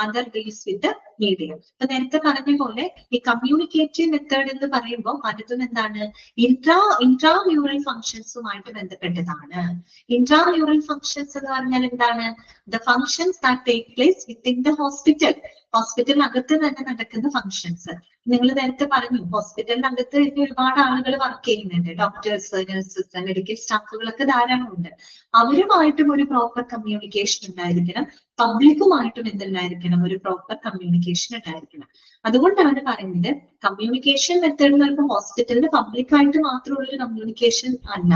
Other deals with the medium. അപ്പൊ നേരത്തെ പറഞ്ഞ പോലെ ഈ കമ്മ്യൂണിക്കേറ്റീവ് മെത്തേഡ് എന്ന് പറയുമ്പോൾ അടുത്തും എന്താണ്? ഇൻട്രാമ്യൂറൽ ഫങ്ഷൻസുമായിട്ട് ബന്ധപ്പെട്ടതാണ്. ഇൻട്രാമ്യൂറൽ ഫങ്ഷൻസ് എന്ന് പറഞ്ഞാൽ എന്താണ്? The functions that take place within the hospital. ഹോസ്പിറ്റലിനകത്ത് തന്നെ നടക്കുന്ന ഫങ്ഷൻസ്. നിങ്ങൾ നേരത്തെ പറഞ്ഞു ഹോസ്പിറ്റലിനകത്ത് ഒരുപാട് ആളുകൾ വർക്ക് ചെയ്യുന്നുണ്ട്, ഡോക്ടേഴ്സ്, നഴ്സസ്, മെഡിക്കൽ സ്റ്റാഫുകളൊക്കെ ധാരാളം ഉണ്ട്. അവരുമായിട്ടും ഒരു പ്രോപ്പർ കമ്മ്യൂണിക്കേഷൻ ഉണ്ടായിരിക്കണം, പബ്ലിക്കുമായിട്ടും എന്തുണ്ടായിരിക്കണം? ഒരു പ്രോപ്പർ കമ്മ്യൂണിക്കേഷൻ ഉണ്ടായിരിക്കണം. അതുകൊണ്ടാണ് പറയുന്നത് കമ്മ്യൂണിക്കേഷൻ മെത്തേഡ് എന്ന് പറയുമ്പോൾ ഹോസ്പിറ്റലിന് പബ്ലിക്കായിട്ട് മാത്രമുള്ള ഒരു കമ്മ്യൂണിക്കേഷൻ അല്ല,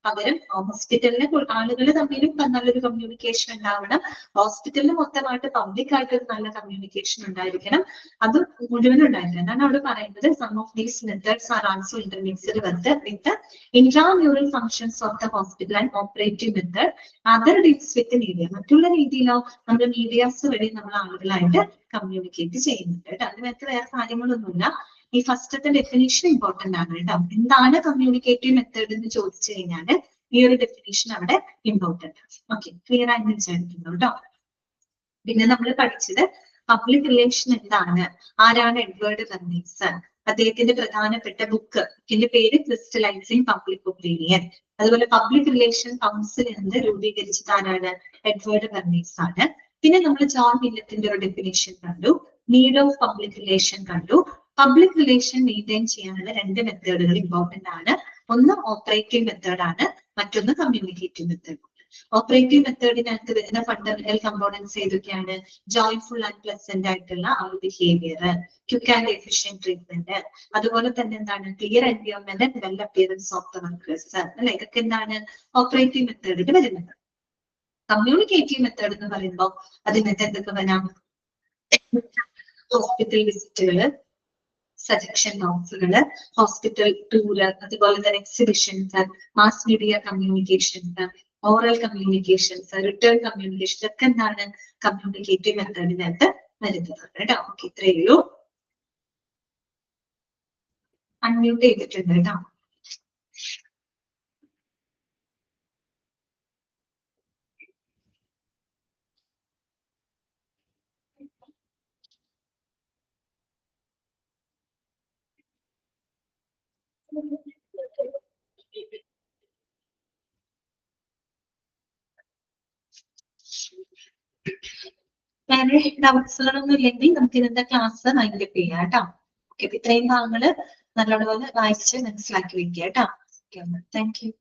പകരം ഹോസ്പിറ്റലിലെ ആളുകൾ തമ്മിലും നല്ലൊരു കമ്മ്യൂണിക്കേഷൻ ഉണ്ടാവണം, ഹോസ്പിറ്റലിന് മൊത്തമായിട്ട് പബ്ലിക്കായിട്ട് ഒരു നല്ല കമ്മ്യൂണിക്കേഷൻ ഉണ്ടായിരിക്കണം, അത് മുഴുവൻ ഉണ്ടായിരിക്കണം. എന്നാണ് അവിടെ പറയുന്നത് some of these methods are also intermixed with intramural functions of the hospital and operative method other deals with media. മറ്റുള്ള രീതിയിലോ നമ്മുടെ മീഡിയാസ് വഴി നമ്മൾ ആളുകളായിട്ട് കമ്മ്യൂണിക്കേറ്റ് ചെയ്യുന്നുണ്ട് കേട്ടോ. അതിനകത്ത് വേറെ കാര്യങ്ങളൊന്നുമില്ല. ഈ ഫസ്റ്റത്തെ ഡെഫിനേഷൻ ഇമ്പോർട്ടന്റ് ആണ് കേട്ടോ. എന്താണ് കമ്മ്യൂണിക്കേറ്റീവ് മെത്തേഡ് എന്ന് ചോദിച്ചു കഴിഞ്ഞാല് ഈ ഒരു ഡെഫിനേഷൻ അവിടെ ഇമ്പോർട്ടന്റ്. ഓക്കെ, ക്ലിയർ ആയി വിചാരിക്കുന്നു കേട്ടോ. പിന്നെ നമ്മൾ പഠിച്ചത് പബ്ലിക് റിലേഷൻ എന്താണ്, ആരാണ് എഡ്വേർഡ് ബർണീസ്, അദ്ദേഹത്തിന്റെ പ്രധാനപ്പെട്ട ബുക്കിന്റെ പേര് ക്രിസ്റ്റലൈസിംഗ് പബ്ലിക് ഒപ്പീനിയൻ. അതുപോലെ പബ്ലിക് റിലേഷൻ കൗൺസിൽ എന്ന് രൂപീകരിച്ചത് ആരാണ്? എഡ്വേർഡ് ബർണീസ് ആണ്. പിന്നെ നമ്മൾ ജോൺ മില്ലത്തിന്റെ ഒരു ഡെഫിനേഷൻ കണ്ടു. നീഡ് ഓഫ് പബ്ലിക് റിലേഷൻ കണ്ടു. പബ്ലിക് റിലേഷൻ മെയിൻറ്റെയിൻ ചെയ്യാനുള്ള രണ്ട് മെത്തേഡുകൾ ഇമ്പോർട്ടന്റ് ആണ്. ഒന്ന് ഓപ്പറേറ്റീവ് മെത്തേഡ് ആണ്, മറ്റൊന്ന് കമ്മ്യൂണിക്കേറ്റീവ് മെത്തേഡ്. ഓപ്പറേറ്റീവ് മെത്തേഡിനകത്ത് വരുന്ന ഫണ്ടമെന്റൽ കമ്പോണൻസ് ഏതൊക്കെയാണ്? ജോയ്ഫുൾ ആൻഡ് പ്ലസന്റ് ആയിട്ടുള്ള ആ ഒരു behaviour, quick and efficient treatment, അതുപോലെ തന്നെ എന്താണ് clear environment and well appearance of the workers അല്ലെ, ഇതൊക്കെ എന്താണ് ഓപ്പറേറ്റീവ് മെത്തേഡിൽ വരുന്നത്. കമ്മ്യൂണിക്കേറ്റീവ് മെത്തേഡ് എന്ന് പറയുമ്പോൾ അതിനകത്ത് എന്തൊക്കെ വരാം? ഹോസ്പിറ്റൽ വിസിറ്റുകള്, സജക്ഷൻ ബോക്സുകള്, ഹോസ്പിറ്റൽ ടൂറ്, അതുപോലെ തന്നെ exhibitions, mass media communications, oral communications, return communications ഒക്കെ എന്താണ് കമ്മ്യൂണിക്കേറ്റീവ് മെത്തേഡിനകത്ത് വരുന്നത് കേട്ടോ. ഓക്കെ, ഇത്രയേ ഉള്ളൂ. അൺമ്യൂട്ട് ചെയ്തിട്ടുണ്ട് കേട്ടോ. വേറെ ഡൗട്ട്സുകളൊന്നും ഇല്ലെങ്കിൽ നമുക്ക് ഇന്നത്തെ ക്ലാസ് വൈൻഡ് അപ്പ് ചെയ്യാം കേട്ടോ. ഓക്കെ, ഇത്രയും ഭാഗങ്ങള് നല്ലോണം വായിച്ച് മനസ്സിലാക്കി വെക്കുക കേട്ടോ. Okay, thank you.